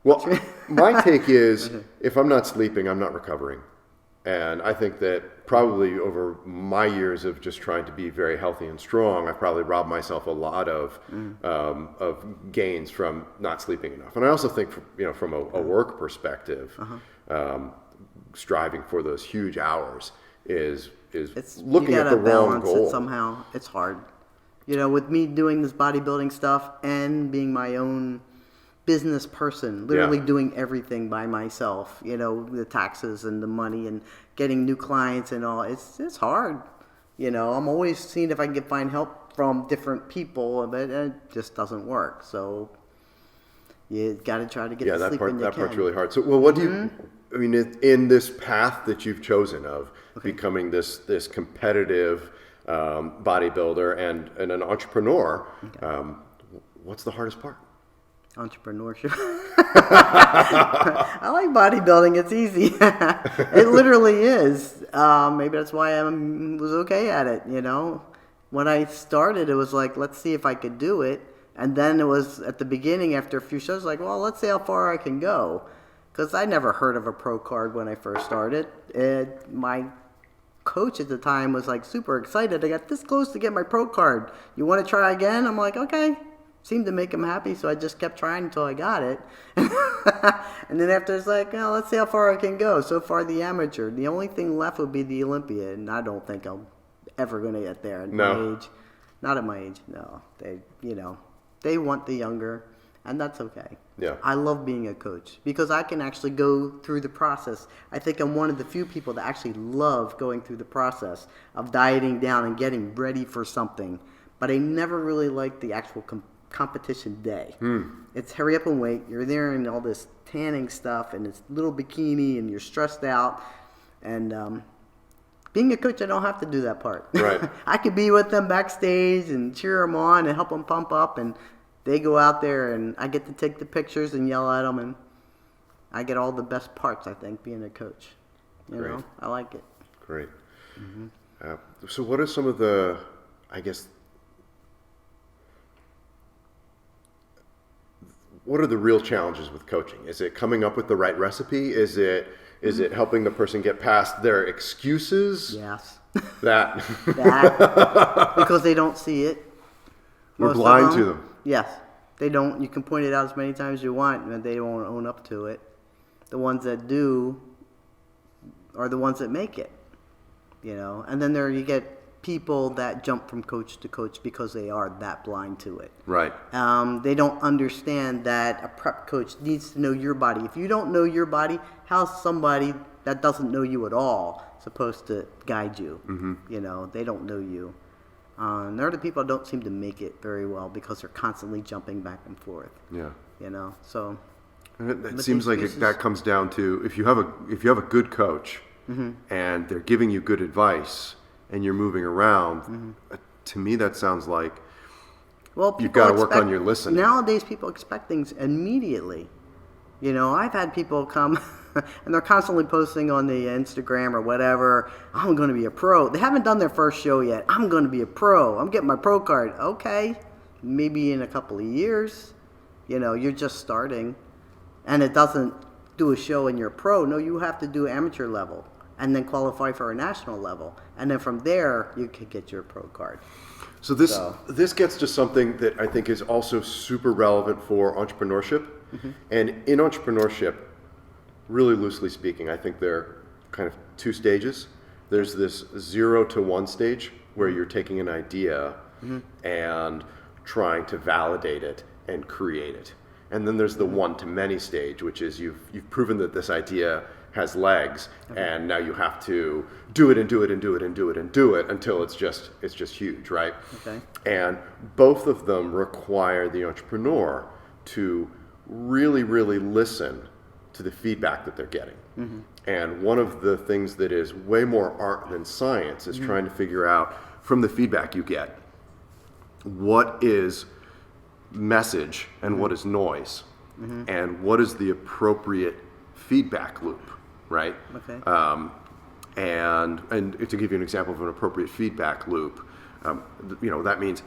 Well, my take is if I'm not sleeping, I'm not recovering. And I think that probably over my years of just trying to be very healthy and strong, I've probably robbed myself a lot of gains from not sleeping enough. And I also think, from a work perspective, striving for those huge hours is looking at the wrong goal. It somehow. It's hard. With me doing this bodybuilding stuff and being my own business person, literally doing everything by myself, the taxes and the money and getting new clients and all, it's hard. I'm always seeing if I can find help from different people, but it just doesn't work. So you got to try to get the sleep when you can. That part's really hard. So, well, what do you, in this path that you've chosen of becoming this competitive bodybuilder and an entrepreneur, what's the hardest part? Entrepreneurship. I like bodybuilding. It's easy. It literally is. Maybe that's why I was okay at it, When I started, it was like, let's see if I could do it. And then it was at the beginning, after a few shows, like, well, let's see how far I can go. Because I never heard of a pro card when I first started. My coach at the time was like super excited. I got this close to get my pro card. You want to try again? I'm like, okay. Seemed to make him happy, so I just kept trying until I got it. And then after, it's like, well, let's see how far I can go. So far, the amateur. The only thing left would be the Olympia, and I don't think I'm ever going to get there at my age. Not at my age, no. They want the younger, and that's okay. Yeah. I love being a coach because I can actually go through the process. I think I'm one of the few people that actually love going through the process of dieting down and getting ready for something. But I never really liked the actual competition day. It's hurry up and wait. You're there in all this tanning stuff and this little bikini and you're stressed out. And being a coach, I don't have to do that part. Right. I could be with them backstage and cheer them on and help them pump up, and they go out there and I get to take the pictures and yell at them, and I get all the best parts, I think, being a coach. You I like it. Great. So what are some of the, what are the real challenges with coaching? Is it coming up with the right recipe? Is it helping the person get past their excuses? Yes. That. Because they don't see it. We're blind to them. Yes. They don't. You can point it out as many times as you want, and they won't own up to it. The ones that do are the ones that make it. And then you get people that jump from coach to coach because they are that blind to it. Right. They don't understand that a prep coach needs to know your body. If you don't know your body, how's somebody that doesn't know you at all supposed to guide you? They don't know you. They're the people that don't seem to make it very well because they're constantly jumping back and forth. Yeah. So. And it seems like that comes down to if you have a good coach and they're giving you good advice and you're moving around, to me that sounds like you've got to work on your listening. Nowadays, people expect things immediately. I've had people come and they're constantly posting on the Instagram or whatever, I'm going to be a pro. They haven't done their first show yet. I'm going to be a pro. I'm getting my pro card. Okay, maybe in a couple of years. You're just starting. And it doesn't do a show and you're pro. No, you have to do amateur level and then qualify for a national level. And then from there, you can get your pro card. So this gets to something that I think is also super relevant for entrepreneurship. And in entrepreneurship, really loosely speaking, I think there are kind of two stages. There's this 0 to 1 stage where you're taking an idea and trying to validate it and create it. And then there's the 1 to many stage, which is you've proven that this idea has legs, and now you have to do it and do it and do it and do it and do it until it's just huge, right? Okay. And both of them require the entrepreneur to really, really listen to the feedback that they're getting. And one of the things that is way more art than science is trying to figure out from the feedback you get, what is message and what is noise, and what is the appropriate feedback loop, right? Okay. And to give you an example of an appropriate feedback loop, that means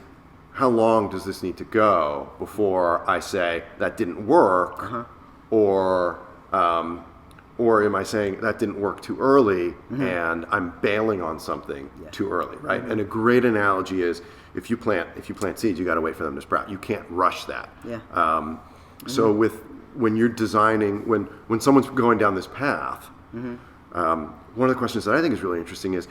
how long does this need to go before I say that didn't work, or am I saying that didn't work too early and I'm bailing on something too early, right? And a great analogy is if you plant seeds, you got to wait for them to sprout. You can't rush that. Yeah. So when you're designing, when someone's going down this path, one of the questions that I think is really interesting is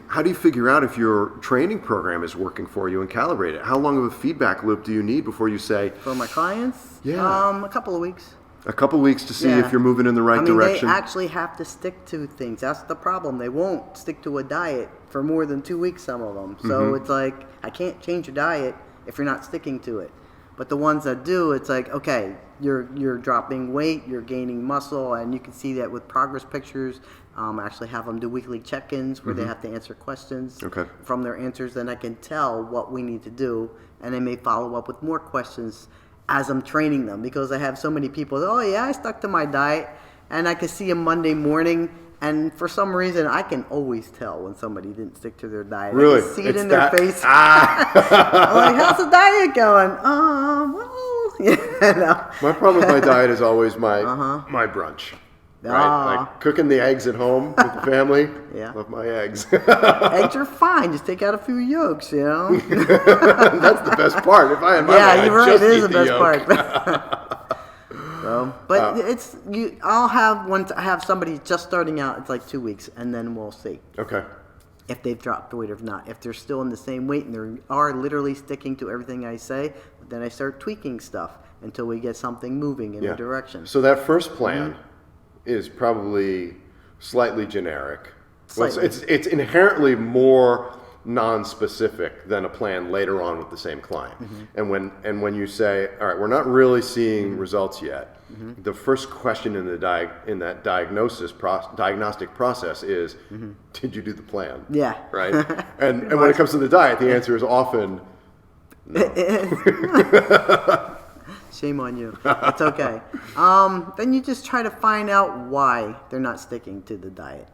how do you figure out if your training program is working for you and calibrate it? How long of a feedback loop do you need before you say? For my clients? Yeah. A couple of weeks. A couple weeks to see if you're moving in the right direction? They actually have to stick to things. That's the problem. They won't stick to a diet for more than 2 weeks, some of them. So it's like, I can't change your diet if you're not sticking to it. But the ones that do, it's like, okay, you're dropping weight, you're gaining muscle, and you can see that with progress pictures. I actually have them do weekly check-ins where they have to answer questions. Okay. From their answers, then I can tell what we need to do, and they may follow up with more questions as I'm training them, because I have so many people that, oh yeah, I stuck to my diet, and I can see them Monday morning, and for some reason I can always tell when somebody didn't stick to their diet. Really? I can see it in their face. I'm like, how's the diet going? Well, My problem with my diet is always my brunch. Right? Like cooking the eggs at home with the family. Yeah. Love my eggs. Eggs are fine. Just take out a few yolks, That's the best part. If I had my way, you're right. just It is eat the best yolk. part. I'll have once I have somebody just starting out. It's like 2 weeks, and then we'll see. Okay. If they've dropped the weight or not. If they're still in the same weight and they are literally sticking to everything I say, then I start tweaking stuff until we get something moving in a direction. So that first plan is probably slightly generic. Slightly. Well, it's inherently more non-specific than a plan later on with the same client. And when you say, all right, we're not really seeing results yet, the first question in that diagnostic process is, did you do the plan? Yeah. Right. And when it comes to the diet, the answer is often no. Shame on you. It's okay. Then you just try to find out why they're not sticking to the diet.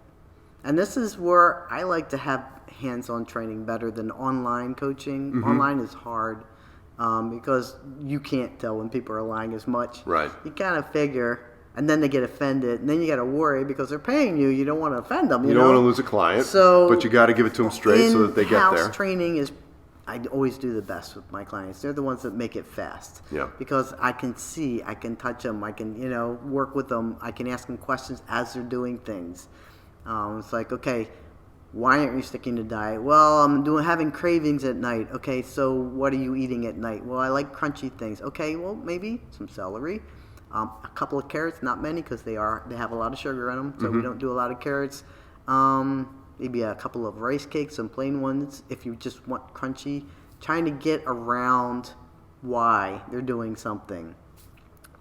And this is where I like to have hands-on training better than online coaching. Online is hard because you can't tell when people are lying as much. Right. You kind of figure, and then they get offended, and then you got to worry because they're paying you. You don't want to offend them. You don't want to lose a client, but you got to give it to them straight so that they get there. In-house training is, I always do the best with my clients. They're the ones that make it fast. Yeah. Because I can see, I can touch them, I can, work with them, I can ask them questions as they're doing things. It's like, okay, why aren't you sticking to diet? Well, I'm having cravings at night. Okay, so what are you eating at night? Well, I like crunchy things. Okay, well, maybe some celery, a couple of carrots, not many because they have a lot of sugar in them, so we don't do a lot of carrots. Maybe a couple of rice cakes, some plain ones, if you just want crunchy. Trying to get around why they're doing something,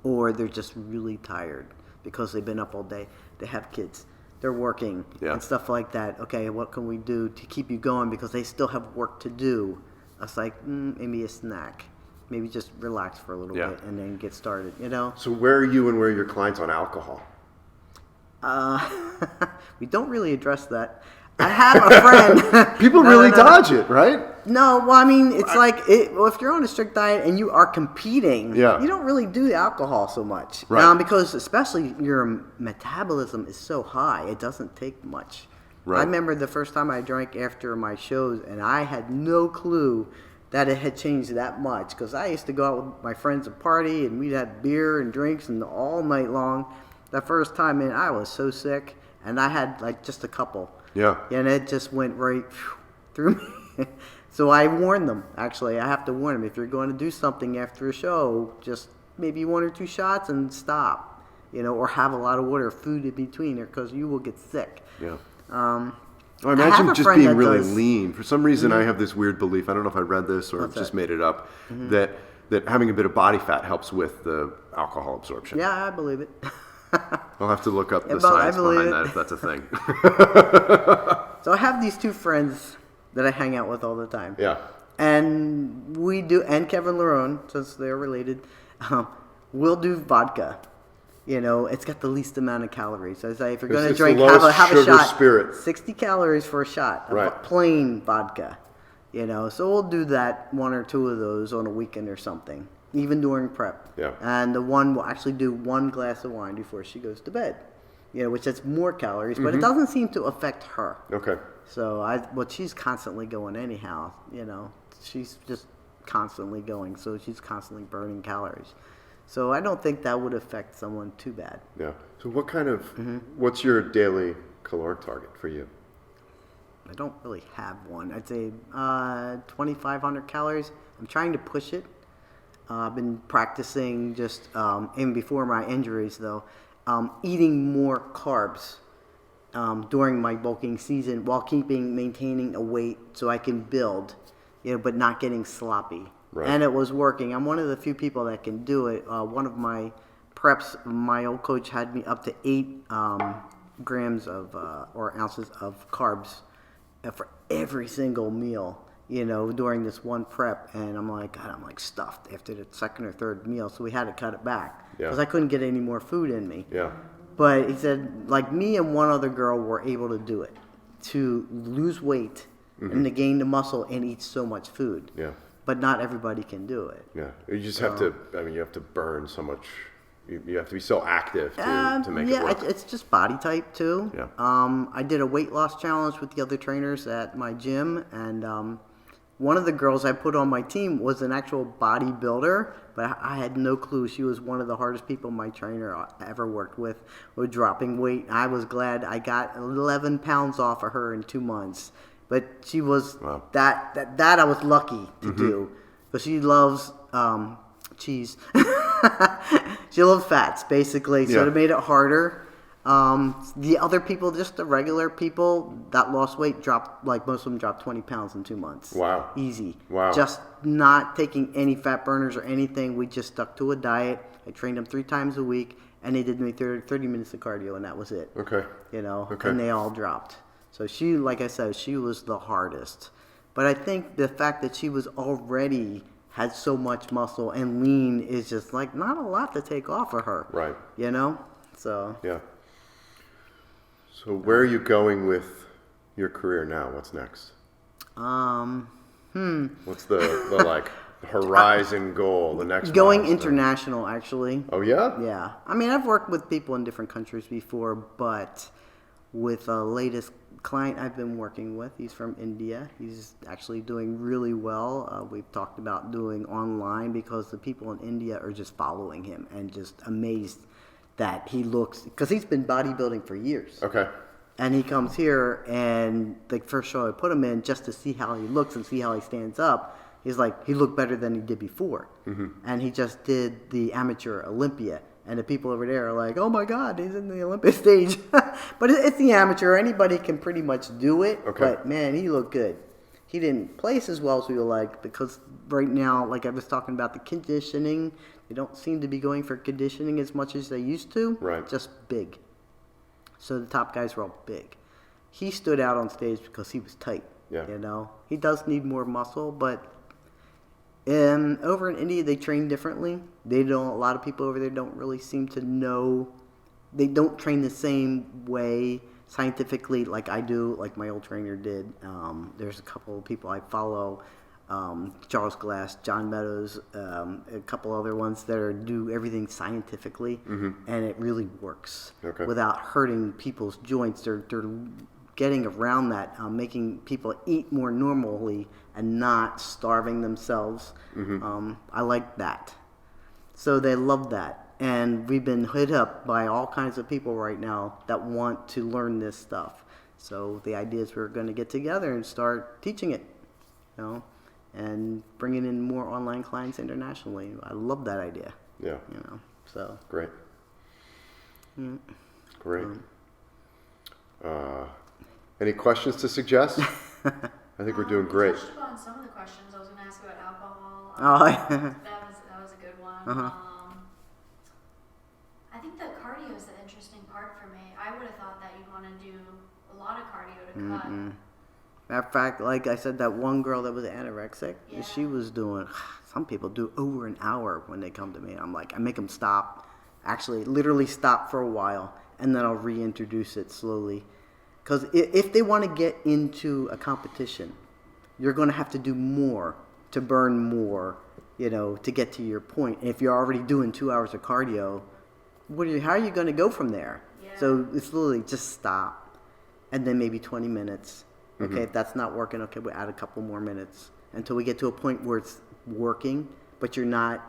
or they're just really tired because they've been up all day. They have kids. They're working and stuff like that. Okay, what can we do to keep you going because they still have work to do? It's like maybe a snack. Maybe just relax for a little bit and then get started, So where are you and where are your clients on alcohol? We don't really address that. I have a friend. People really dodge it, right? No, well, I mean, it's if you're on a strict diet and you are competing, you don't really do the alcohol so much. Right. Because especially your metabolism is so high, it doesn't take much. Right. I remember the first time I drank after my shows, and I had no clue that it had changed that much. Because I used to go out with my friends and party, and we'd have beer and drinks and all night long. The first time, man, I was so sick, and I had like just a couple. Yeah. And it just went right through me. So I warned them, actually. I have to warn them. If you're going to do something after a show, just maybe 1 or 2 shots and stop. Or have a lot of water or food in between there because you will get sick. Yeah. I imagine just being really lean. For some reason, I have this weird belief. I don't know if I read this or just made it up. That that having a bit of body fat helps with the alcohol absorption. Yeah, I believe it. I'll have to look up the science behind that if that's a thing. So I have these two friends that I hang out with all the time. Yeah. And we do, and Kevin Larone, since they're related, we'll do vodka. You know, it's got the least amount of calories. So I say, if you're going to drink, have a shot. Spirit. 60 calories for a shot of plain vodka. You know, so we'll do that 1 or 2 of those on a weekend or something, even during prep. Yeah. And the one will actually do 1 glass of wine before she goes to bed. You know, which has more calories, but it doesn't seem to affect her. Okay. So she's constantly going anyhow. You know, she's just constantly going, so she's constantly burning calories. So I don't think that would affect someone too bad. Yeah. So what kind of, what's your daily caloric target for you? I don't really have one. I'd say 2,500 calories. I'm trying to push it. I've been practicing just, even before my injuries though, eating more carbs during my bulking season while maintaining a weight so I can build, you know, but not getting sloppy. Right. And it was working. I'm one of the few people that can do it. One of my preps, my old coach had me up to 8 grams of or ounces of carbs for every single meal, you know, during this one prep. And I'm like, God, I'm like stuffed after the second or third meal. So we had to cut it back because I couldn't get any more food in me. Yeah. But he said, like, me and one other girl were able to do it, to lose weight and to gain the muscle and eat so much food. Yeah. But not everybody can do it. Yeah, you just have to. I mean, you have to burn so much. You have to be so active to make it work. Yeah, it's just body type too. Yeah. I did a weight loss challenge with the other trainers at my gym, and one of the girls I put on my team was an actual bodybuilder, but I had no clue. She was one of the hardest people my trainer ever worked with dropping weight. I was glad I got 11 pounds off of her in 2 months. But she was that I was lucky to do, but she loves cheese. She loves fats basically, so it made it harder. The other people, just the regular people that lost weight, dropped, like most of them dropped 20 pounds in 2 months. Wow, easy. Wow, just not taking any fat burners or anything. We just stuck to a diet. I trained them 3 times a week, and they did me 30 minutes of cardio, and that was it. Okay, you know, and they all dropped. So she, like I said, she was the hardest. But I think the fact that she was already had so much muscle and lean is just like not a lot to take off of her. Right. You know? So. Yeah. So where are you going with your career now? What's next? What's the like horizon goal, the next going milestone? International, actually. Oh, yeah? Yeah. I mean, I've worked with people in different countries before, but with the latest client I've been working with, he's from India. He's actually doing really well. We've talked about doing online because the people in India are just following him and just amazed that he looks, because he's been bodybuilding for years. Okay. And he comes here, and the first show I put him in just to see how he looks and see how he stands up, he's like, he looked better than he did before. And he just did the amateur Olympia. And the people over there are like, oh my God, he's in the Olympic stage. But it's the amateur. Anybody can pretty much do it. Okay. But man, he looked good. He didn't place as well as we would like, because right now, like I was talking about the conditioning, they don't seem to be going for conditioning as much as they used to. Right. Just big. So the top guys were all big. He stood out on stage because he was tight. Yeah. You know, he does need more muscle, but over in India, they train differently. They don't. A lot of people over there don't really seem to know. They don't train the same way scientifically like I do, like my old trainer did. There's a couple of people I follow, Charles Glass, John Meadows, a couple other ones that do everything scientifically, and it really works without hurting people's joints. They're getting around that, making people eat more normally and not starving themselves. I like that. So they love that. And we've been hit up by all kinds of people right now that want to learn this stuff. So the idea is we're going to get together and start teaching it, you know, and bringing in more online clients internationally. I love that idea. Yeah. You know, so. Great. Great. Any questions to suggest? I think we're doing great. You touched upon some of the questions. I was going to ask about alcohol. I think the cardio is the interesting part for me. I would have thought that you'd want to do a lot of cardio to cut. Matter of fact, like I said, that one girl that was anorexic, Yeah. she was doing, some people do over an hour when they come to me. I'm like, I make them stop, actually literally stop for a while, and then I'll reintroduce it slowly. Because if they want to get into a competition, you're going to have to do more to burn more, to get to your point. And if you're already doing 2 hours of cardio, how are you going to go from there? Yeah. So it's literally just stop, and then maybe 20 minutes. Okay, if that's not working, okay, we add a couple more minutes until we get to a point where it's working, but you're not,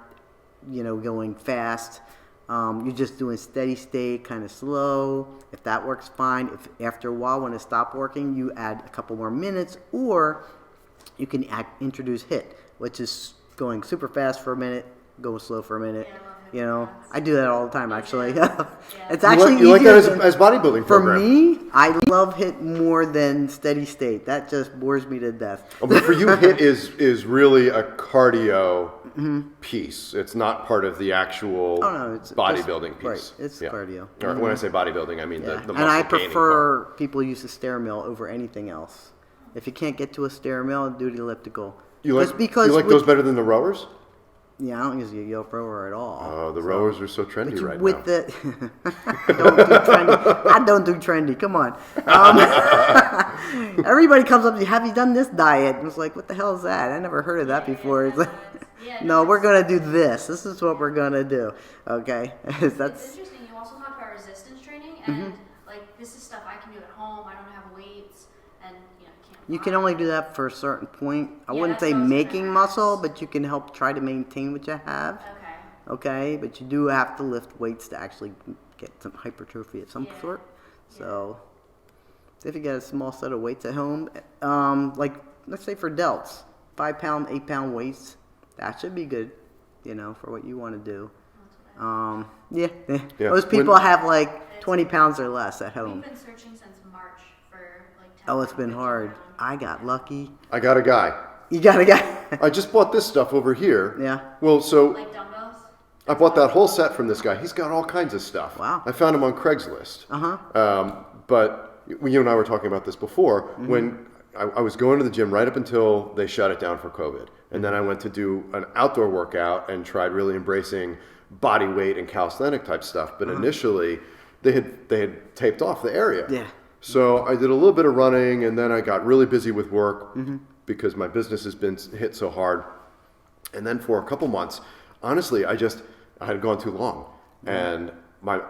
going fast. You're just doing steady state, kind of slow. If that works, fine. If after a while, when it stopped working, you add a couple more minutes, or you can introduce HIIT, which is going super fast for a minute, going slow for a minute. Yeah, I do that all the time, actually. Yeah. It's actually you like that easier as bodybuilding for program. me, I love HIIT more than steady state. That just bores me to death. But for you, HIIT is really a cardio piece. It's not part of the actual it's bodybuilding piece. Right, it's cardio. Or when I say bodybuilding, I mean the muscle And I gaining prefer part. people use the stair mill over anything else. If you can't get to a stair mill, do the elliptical. You like with, those better than the rowers? Yeah, I don't use the yoke rower at all. Oh, the rowers are so trendy right now. I don't do trendy. I don't do trendy. Come on. Everybody comes up to you, have you done this diet? And it's like, what the hell is that? I never heard of that before. It's like, no, we're going to do this. This is what we're going to do. Okay? It's interesting. You also talked about resistance training, and this is stuff I can do at home. I don't have weights, and you can only do that for a certain point. I wouldn't that's say what I was making gonna muscle, ask. but you can help try to maintain what you have. Okay. Okay? But you do have to lift weights to actually get some hypertrophy of some sort. So if you get a small set of weights at home, let's say for delts, 5 pound, 8 pound weights, that should be good, for what you want to do. Most people have like 20 pounds or less at home. We've been searching since March for 10 Oh, it's been pound hard. weights. I got lucky. I got a guy. You got a guy. I just bought this stuff over here. Yeah. Well, so Like dumbbells? I bought that whole set from this guy. He's got all kinds of stuff. Wow. I found him on Craigslist. But you and I were talking about this before. When I was going to the gym right up until they shut it down for COVID. And then I went to do an outdoor workout and tried really embracing body weight and calisthenic type stuff. But initially, they had taped off the area. Yeah. So I did a little bit of running, and then I got really busy with work because my business has been hit so hard. And then for a couple months, honestly, I had gone too long, and my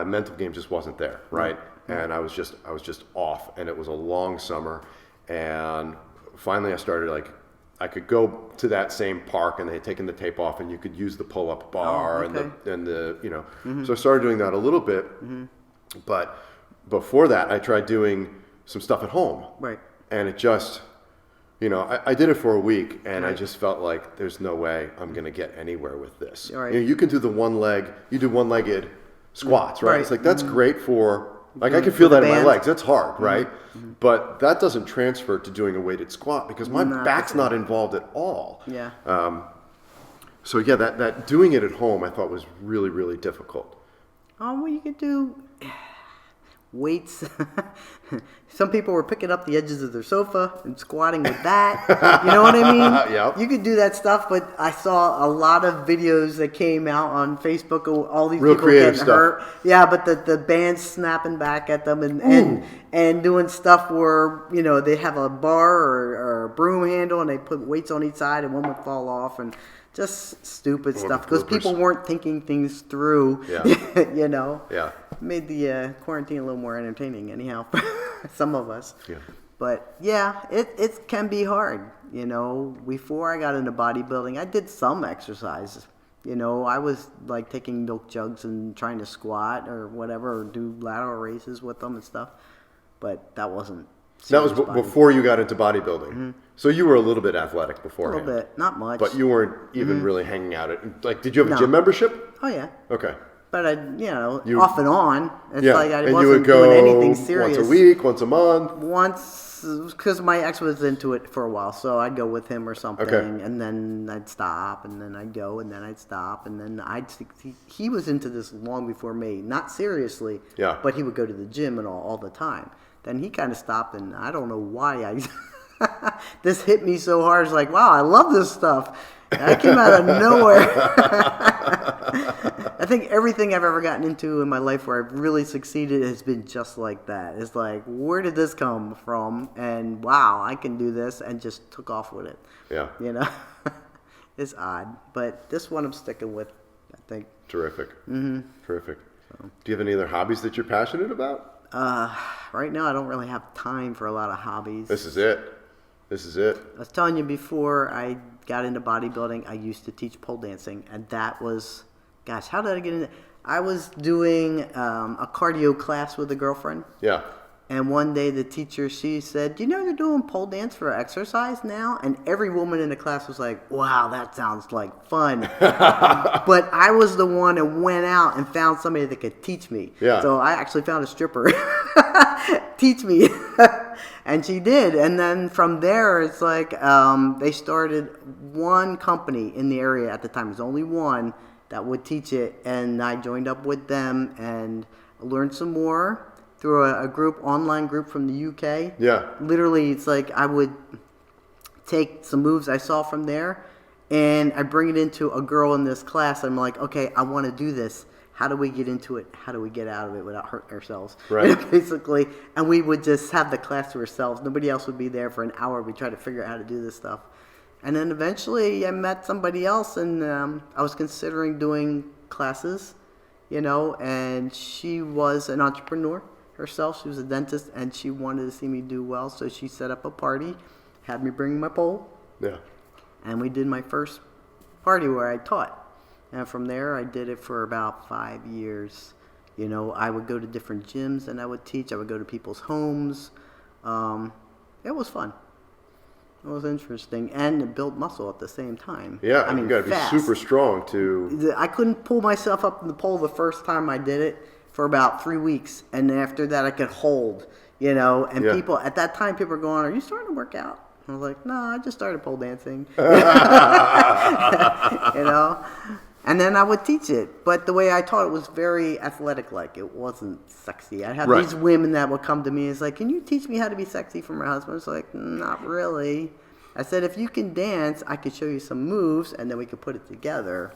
mental game just wasn't there, right? And I was just off, and it was a long summer, and finally I started I could go to that same park, and they had taken the tape off, and you could use the pull-up bar and the So I started doing that a little bit, but before that, I tried doing some stuff at home, Right. and it just, I did it for a week, and I just felt like there's no way I'm going to get anywhere with this. Right. You can do the one-legged squats, right? Right. It's like, that's great for, I can For feel the that in my band. legs. That's hard, right? But that doesn't transfer to doing a weighted squat because my back's not involved at all. Yeah. So yeah, that doing it at home I thought was really, really difficult. Well, you could do weights. Some people were picking up the edges of their sofa and squatting with that. You know what I mean? Yep. You could do that stuff, but I saw a lot of videos that came out on Facebook of all these Real people creative getting stuff. hurt. Yeah, but the band's snapping back at them and doing stuff where, they have a bar or a broom handle and they put weights on each side and one would fall off and just stupid stuff because bloopers. people weren't thinking things through. Yeah. Yeah. Made the quarantine a little more entertaining anyhow for some of us. Yeah. But yeah, it can be hard. Before I got into bodybuilding, I did some exercises. I was like taking milk jugs and trying to squat or whatever, or do lateral races with them and stuff. But that wasn't. That was serious before you got into bodybuilding. So you were a little bit athletic a beforehand. little bit, not much. But you weren't even really hanging out at, did you have a gym membership? Oh yeah. Okay. but off and on. It's like I and wasn't you would go doing anything serious. once a week, once a month. Once, because my ex was into it for a while, so I'd go with him or something, and then I'd stop, and then I'd go, and then I'd stop, and then he was into this long before me, not seriously, but he would go to the gym and all the time. Then he kind of stopped, and I don't know why this hit me so hard. It's like, wow, I love this stuff. That came out of nowhere. I think everything I've ever gotten into in my life where I've really succeeded has been just like that. It's like, where did this come from? And wow, I can do this, and just took off with it. Yeah. It's odd, but this one I'm sticking with, I think. Terrific. Mm-hmm. Terrific. So. Do you have any other hobbies that you're passionate about? Right now I don't really have time for a lot of hobbies. This is it. I was telling you before I got into bodybuilding, I used to teach pole dancing, and that was, gosh, how did I get into? I was doing a cardio class with a girlfriend. Yeah. And one day the teacher, she said, you're doing pole dance for exercise now? And every woman in the class was like, wow, that sounds like fun. But I was the one that went out and found somebody that could teach me. Yeah. So I actually found a stripper. Teach me. And she did. And then from there, it's like they started one company in the area at the time. There was only one that would teach it. And I joined up with them and learned some more through a online group from the UK. Yeah. Literally, it's like I would take some moves I saw from there, and I bring it into a girl in this class. I'm like, okay, I want to do this. How do we get into it? How do we get out of it without hurting ourselves? Right. Basically, and we would just have the class to ourselves. Nobody else would be there for an hour. We try to figure out how to do this stuff. And then eventually I met somebody else, and I was considering doing classes, and she was an entrepreneur herself. She was a dentist, and she wanted to see me do well, so she set up a party, had me bring my pole, and we did my first party where I taught. And from there, I did it for about 5 years. I would go to different gyms and I would teach. I would go to people's homes. It was fun. It was interesting, and it built muscle at the same time. Yeah, I mean, you got to be super strong to. I couldn't pull myself up in the pole the first time I did it for about 3 weeks, and after that I could hold, and people at that time, people were going, are you starting to work out? I was like, no, I just started pole dancing. And then I would teach it, but the way I taught it was very athletic-like. It wasn't sexy. I had these women that would come to me and it's like, can you teach me how to be sexy for my husband? It's like, not really. I said, if you can dance, I could show you some moves, and then we could put it together,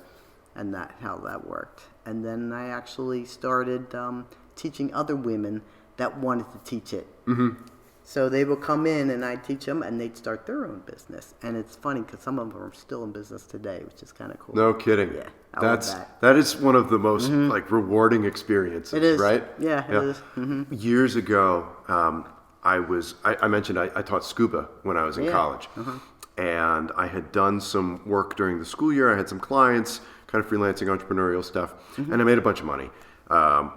and that's how that worked. And then I actually started teaching other women that wanted to teach it. Mm-hmm. So they would come in and I'd teach them, and they'd start their own business. And it's funny because some of them are still in business today, which is kind of cool. No kidding. Yeah, I love that. That is one of the most rewarding experiences. It is, right? Yeah, it is. Mm-hmm. Years ago, I mentioned I taught scuba when I was in college, and I had done some work during the school year. I had some clients, kind of freelancing, entrepreneurial stuff, and I made a bunch of money. I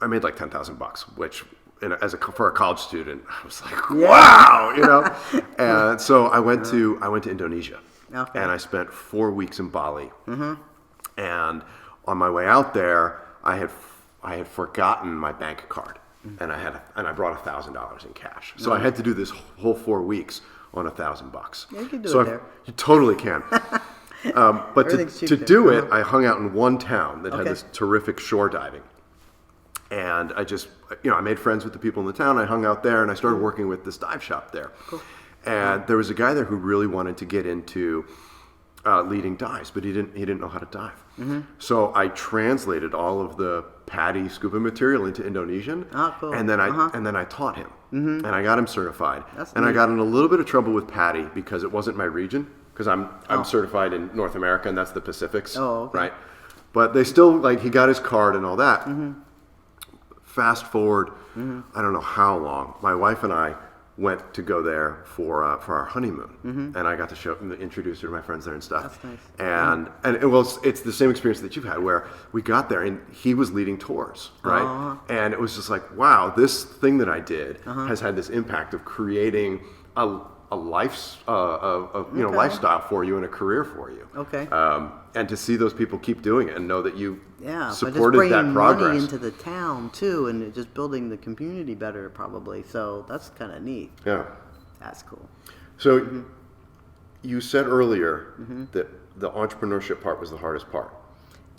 made like $10,000, which for a college student, I was like, wow, And so I went to Indonesia, and I spent 4 weeks in Bali. Mm-hmm. And on my way out there, I had forgotten my bank card, and I brought $1,000 in cash. So I had to do this whole 4 weeks on $1,000. Yeah, you can do it there. You totally can. But to do it, I hung out in one town that had this terrific shore diving. And I just, I made friends with the people in the town. I hung out there, and I started working with this dive shop there. Cool. And there was a guy there who really wanted to get into leading dives, but he didn't know how to dive. Mm-hmm. So I translated all of the PADI scuba material into Indonesian, cool. and then I taught him, and I got him certified. That's and neat. I got in a little bit of trouble with PADI because it wasn't my region, because I'm certified in North America, and that's the Pacifics, right? But they still, he got his card and all that. Mm-hmm. Fast forward, I don't know how long, my wife and I went to go there for our honeymoon, and I got to introduce her to my friends there and stuff. That's nice. And it's the same experience that you've had, where we got there and he was leading tours, right? And it was just like, wow, this thing that I did has had this impact of creating lifestyle for you and a career for you. Okay. And to see those people keep doing it and know that you but supported just that bringing progress. money into the town too, and just building the community better probably. So that's kind of neat. Yeah. That's cool. So you said earlier that the entrepreneurship part was the hardest part.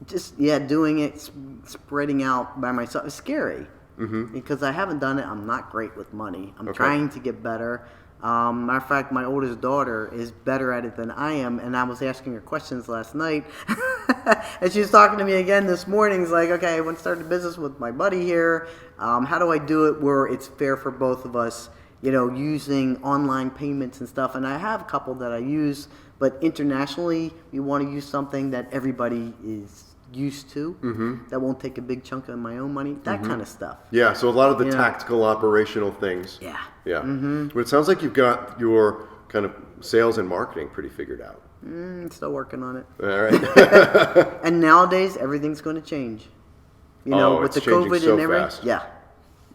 Just doing it, spreading out by myself. It's scary because I haven't done it. I'm not great with money. I'm trying to get better. Matter of fact, my oldest daughter is better at it than I am, and I was asking her questions last night, and she was talking to me again this morning. It's like, okay, I want to start a business with my buddy here. How do I do it where it's fair for both of us? Using online payments and stuff. And I have a couple that I use, but internationally, we want to use something that everybody is used to, that won't take a big chunk of my own money, that kind of stuff. Yeah, so a lot of the tactical, operational things. Yeah. But it sounds like you've got your kind of sales and marketing pretty figured out. Still working on it. All right. And nowadays, everything's going to change. With the COVID and everything. Fast. Yeah.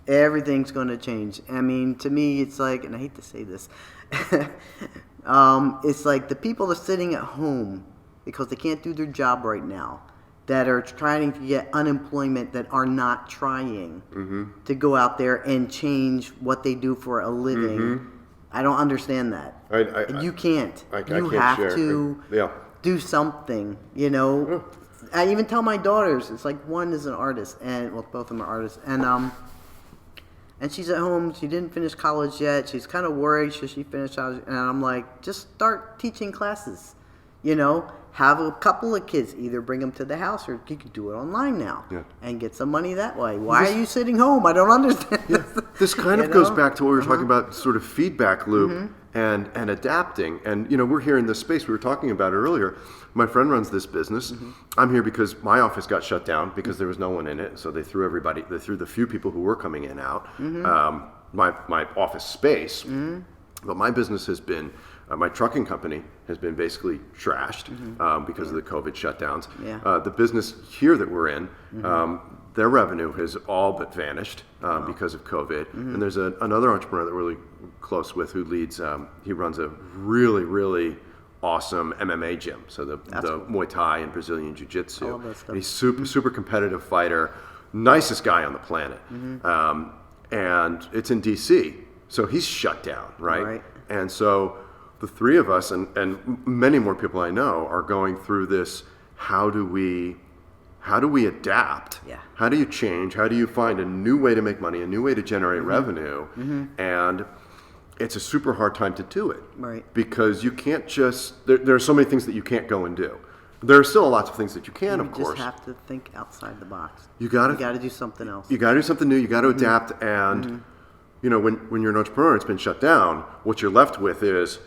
Everything's going to change. I mean, to me, it's like, and I hate to say this, it's like the people that are sitting at home because they can't do their job right now, that are trying to get unemployment, that are not trying to go out there and change what they do for a living. I don't understand that. You can't. You have to do something, I even tell my daughters, it's like one is an artist, and both of them are artists, and she's at home. She didn't finish college yet. She's kind of worried. Should she finish college? And I'm like, just start teaching classes. Have a couple of kids. Either bring them to the house, or you can do it online now and get some money that way. Why are you sitting home? I don't understand. This kind of goes back to what we were talking about, sort of feedback loop and adapting. And we're here in this space. We were talking about it earlier. My friend runs this business. I'm here because my office got shut down because there was no one in it. So they threw the few people who were coming in out. My office space. But my business has been, my trucking company has been basically trashed because of the COVID shutdowns. The business here that we're in, their revenue has all but vanished because of COVID. And there's another entrepreneur that we're really close with who leads, he runs a really, really awesome MMA gym. So the cool. Muay Thai and Brazilian Jiu-Jitsu. And he's super competitive fighter, nicest guy on the planet. And it's in DC. So he's shut down, right? And so the three of us and many more people I know are going through this. How do we adapt? How do you change? How do you find a new way to make money, a new way to generate revenue? And it's a super hard time to do it. Because you can't just, there are so many things that you can't go and do. There are still lots of things that you can, of course. You just have to think outside the box. You got to do something else. You got to do something new. You got to adapt. And when you're an entrepreneur, it's been shut down. What you're left with is,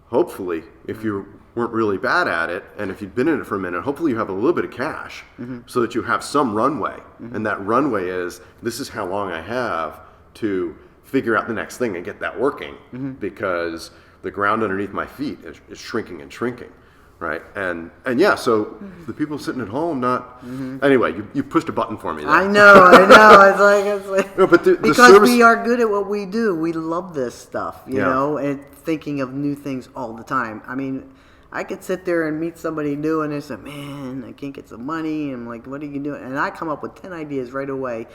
hopefully, if you weren't really bad at it, and if you'd been in it for a minute, hopefully you have a little bit of cash so that you have some runway. And that runway is, this is how long I have to figure out the next thing and get that working because the ground underneath my feet is shrinking and shrinking. Right. And so the people sitting at home, anyway, you pushed a button for me there. I know. It's like no, but because we are good at what we do. We love this stuff, you know, and thinking of new things all the time. I mean, I could sit there and meet somebody new and they say, man, I can't get some money. And I'm like, what are you doing? And I come up with 10 ideas right away.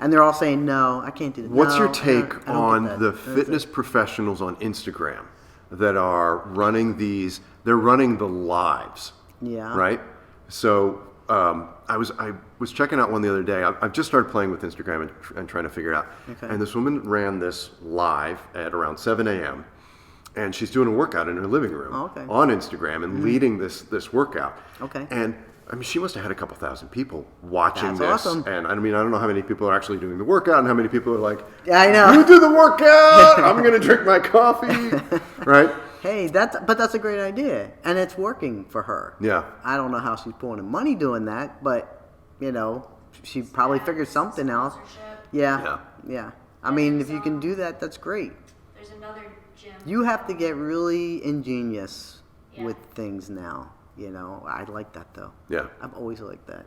And they're all saying, no, I can't do that. What's your take on the fitness professionals on Instagram that are running they're running the lives. Right? So I was checking out one the other day. I've just started playing with Instagram and trying to figure it out. And this woman ran this live at around 7 a.m. And she's doing a workout in her living room on Instagram and leading this workout. And I mean, she must have had a couple thousand people watching this. Awesome. And I mean, I don't know how many people are actually doing the workout and how many people are like, I know. You do the workout, I'm going to drink my coffee, right? Hey, that's a great idea. And it's working for her. I don't know how she's pulling in money doing that, but, she probably figured something out. Yeah. I mean, if you can do that, that's great. There's another gym. You have to get really ingenious with things now. I like that though. I've always liked that.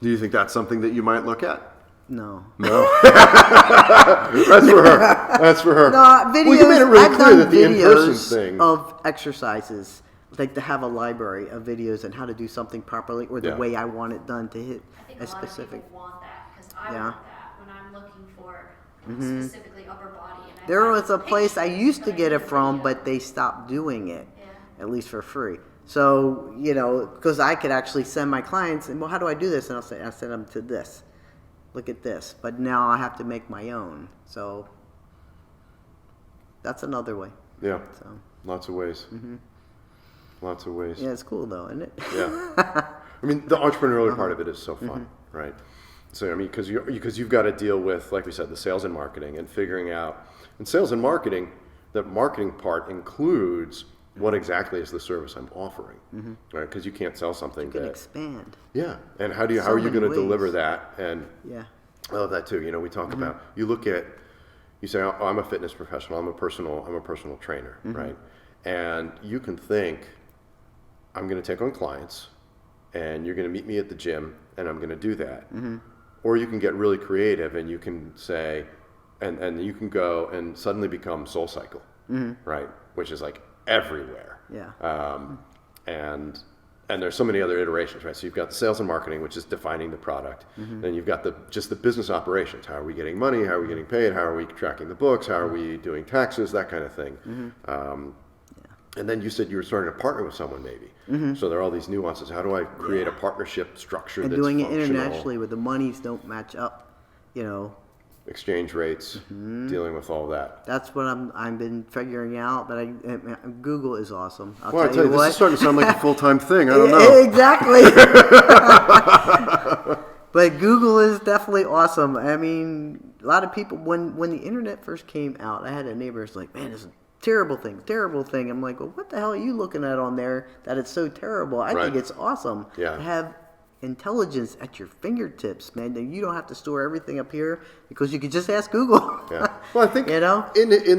Do you think that's something that you might look at? No. No. That's for her. That's for her. No, videos. Well, you made it really I've clear done that the in-person videos thing of exercises, like to have a library of videos and how to do something properly or the way I want it done to hit I think a a lot specific. of people want that because I want that when I'm looking for specifically upper body. And There was a place I used to get it from, but they stopped doing it, at least for free. So, because I could actually send my clients, and well, how do I do this? And I send them to this. Look at this. But now I have to make my own. So that's another way. Yeah. So. Lots of ways. Lots of ways. Yeah, it's cool though, isn't it? Yeah. I mean, the entrepreneurial part of it is so fun, right? So, I mean, because you've got to deal with, like we said, the sales and marketing and figuring out. And sales and marketing, the marketing part includes what exactly is the service I'm offering, right? Because you can't sell something you can expand. Yeah, and how are you going to deliver that? And I love that too. We talk about, you say, oh, I'm a fitness professional, I'm a personal trainer, right? And you can think, I'm going to take on clients, and you're going to meet me at the gym, and I'm going to do that. Or you can get really creative, and you can say, and you can go and suddenly become Soul Cycle, right? Which is like everywhere. And there's so many other iterations, right? So you've got the sales and marketing, which is defining the product. Then you've got just the business operations. How are we getting money? How are we getting paid? How are we tracking the books? How are we doing taxes? That kind of thing. And then you said you were starting to partner with someone, maybe. So there are all these nuances. How do I create a partnership structure that's doing functional? it internationally where the monies don't match up, Exchange rates, dealing with all that. That's what I've been figuring out. But Google is awesome. I'll Well, I tell you this what. is starting to sound like a full-time thing. I don't know. Exactly. But Google is definitely awesome. I mean, a lot of people, when the internet first came out, I had a neighbor who's like, man, this is a terrible thing. I'm like, well, what the hell are you looking at on there that it's so terrible? I think it's awesome to have intelligence at your fingertips, man. You don't have to store everything up here because you could just ask Google. Well, I think in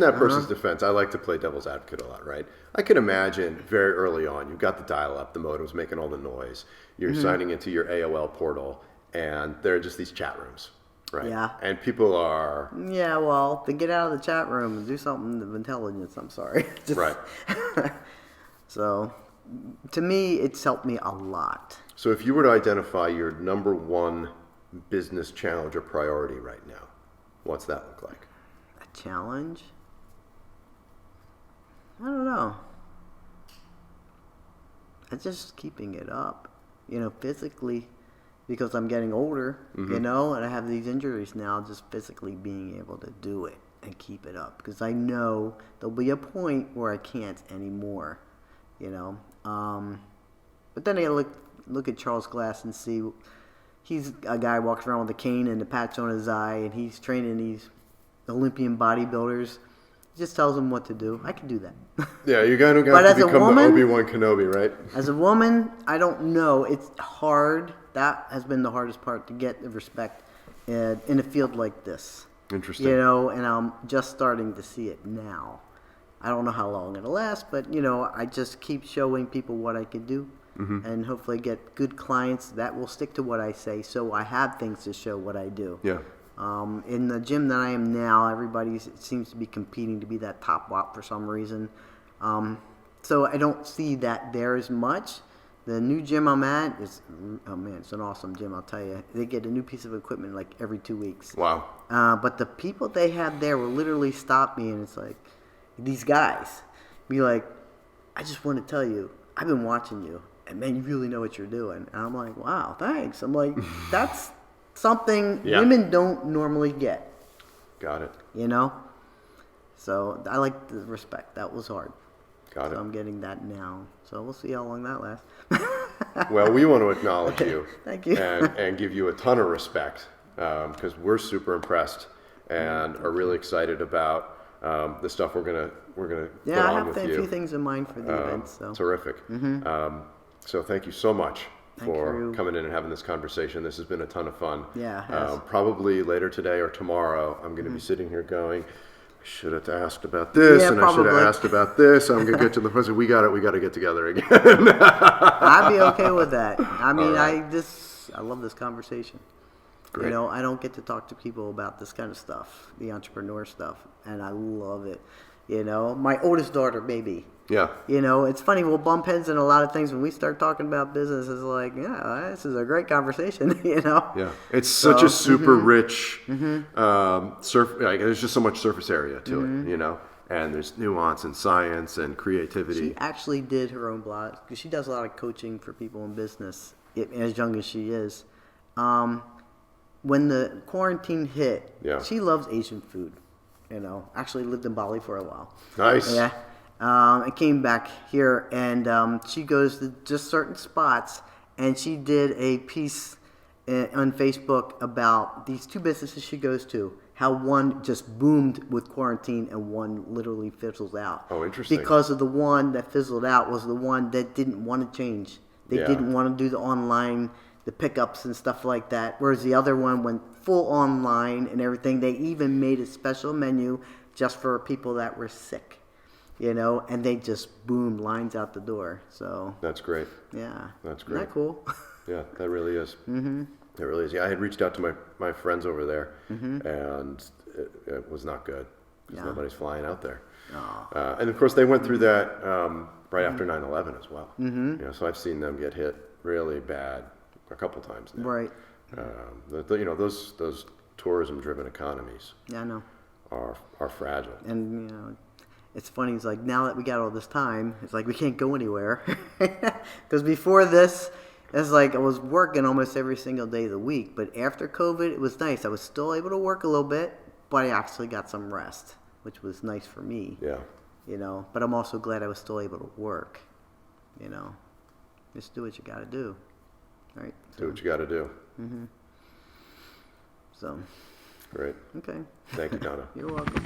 that person's defense, I like to play devil's advocate a lot, right? I can imagine very early on, you've got the dial-up, the modem's making all the noise. You're signing into your AOL portal, and there are just these chat rooms, right? Yeah. And people are... Yeah, well, to get out of the chat room and do something of intelligence, I'm sorry. Right. So, to me, it's helped me a lot. So if you were to identify your number one business challenge or priority right now, what's that look like? A challenge? I don't know. It's just keeping it up, physically, because I'm getting older, and I have these injuries now, just physically being able to do it and keep it up. Because I know there'll be a point where I can't anymore, But then I look at Charles Glass and see he's a guy who walks around with a cane and a patch on his eye, and he's training these Olympian bodybuilders. He just tells them what to do. I can do that. Yeah, you're going to have to become the Obi-Wan Kenobi, right? As a woman, I don't know. It's hard. That has been the hardest part, to get the respect in a field like this. Interesting. And I'm just starting to see it now. I don't know how long it'll last, but, I just keep showing people what I can do. And hopefully get good clients that will stick to what I say, so I have things to show what I do. Yeah. In the gym that I am now, everybody seems to be competing to be that top WAP for some reason. So I don't see that there as much. The new gym I'm at is, it's an awesome gym, I'll tell you. They get a new piece of equipment like every 2 weeks. Wow. But the people they have there will literally stop me, and it's like, these guys be like, I just want to tell you, I've been watching you. And man, you really know what you're doing. And I'm like, wow, thanks. I'm like, that's something women don't normally get. Got it. So I like the respect. That was hard. Got it. I'm getting that now. So we'll see how long that lasts. Well, we want to acknowledge you. Thank you. And give you a ton of respect, because we're super impressed and are really excited about the stuff we're gonna put on with you. Yeah, I have a few things in mind for the event. So terrific. So thank you so much for coming in and having this conversation. This has been a ton of fun. Yeah. Probably later today or tomorrow, I'm going to be sitting here going, I should have asked about this, and probably. I should have asked about this. I'm going to get to the point. We got to get together again. I'd be okay with that. I mean, I love this conversation. Great. You know, I don't get to talk to people about this kind of stuff, the entrepreneur stuff, and I love it. You know, my oldest daughter, baby. Yeah. You know, it's funny, we'll bump heads in a lot of things when we start talking about business. It's like, yeah, this is a great conversation, you know? Yeah. It's such a super rich, like, there's just so much surface area to it, you know? And there's nuance and science and creativity. She actually did her own blog because she does a lot of coaching for people in business, as young as she is. When the quarantine hit, she loves Asian food. You know, actually lived in Bali for a while. Nice. Yeah. I came back here, and she goes to just certain spots, and she did a piece on Facebook about these two businesses she goes to, how one just boomed with quarantine and one literally fizzled out. Oh, interesting. Because of the one that fizzled out was the one that didn't want to change. They didn't want to do the online, the pickups and stuff like that, whereas the other one went full online and everything. They even made a special menu just for people that were sick, you know, and they just boomed lines out the door. So that's great. Yeah, that's great. Isn't that cool? Yeah, that really is. It really is. Yeah, I had reached out to my friends over there, and it was not good because nobody's flying out there. And of course, they went through that right after 9/11 as well. You know, so I've seen them get hit really bad a couple times now. Right. You know, those tourism-driven economies. Yeah, I know. Are fragile. And you know, it's funny. It's like now that we got all this time, it's like we can't go anywhere. Because before this, it's like I was working almost every single day of the week. But after COVID, it was nice. I was still able to work a little bit, but I actually got some rest, which was nice for me. Yeah. You know, but I'm also glad I was still able to work. You know, just do what you got to do. Right. Do what you got to do. So. Great. Okay. Thank you, Donna. You're welcome.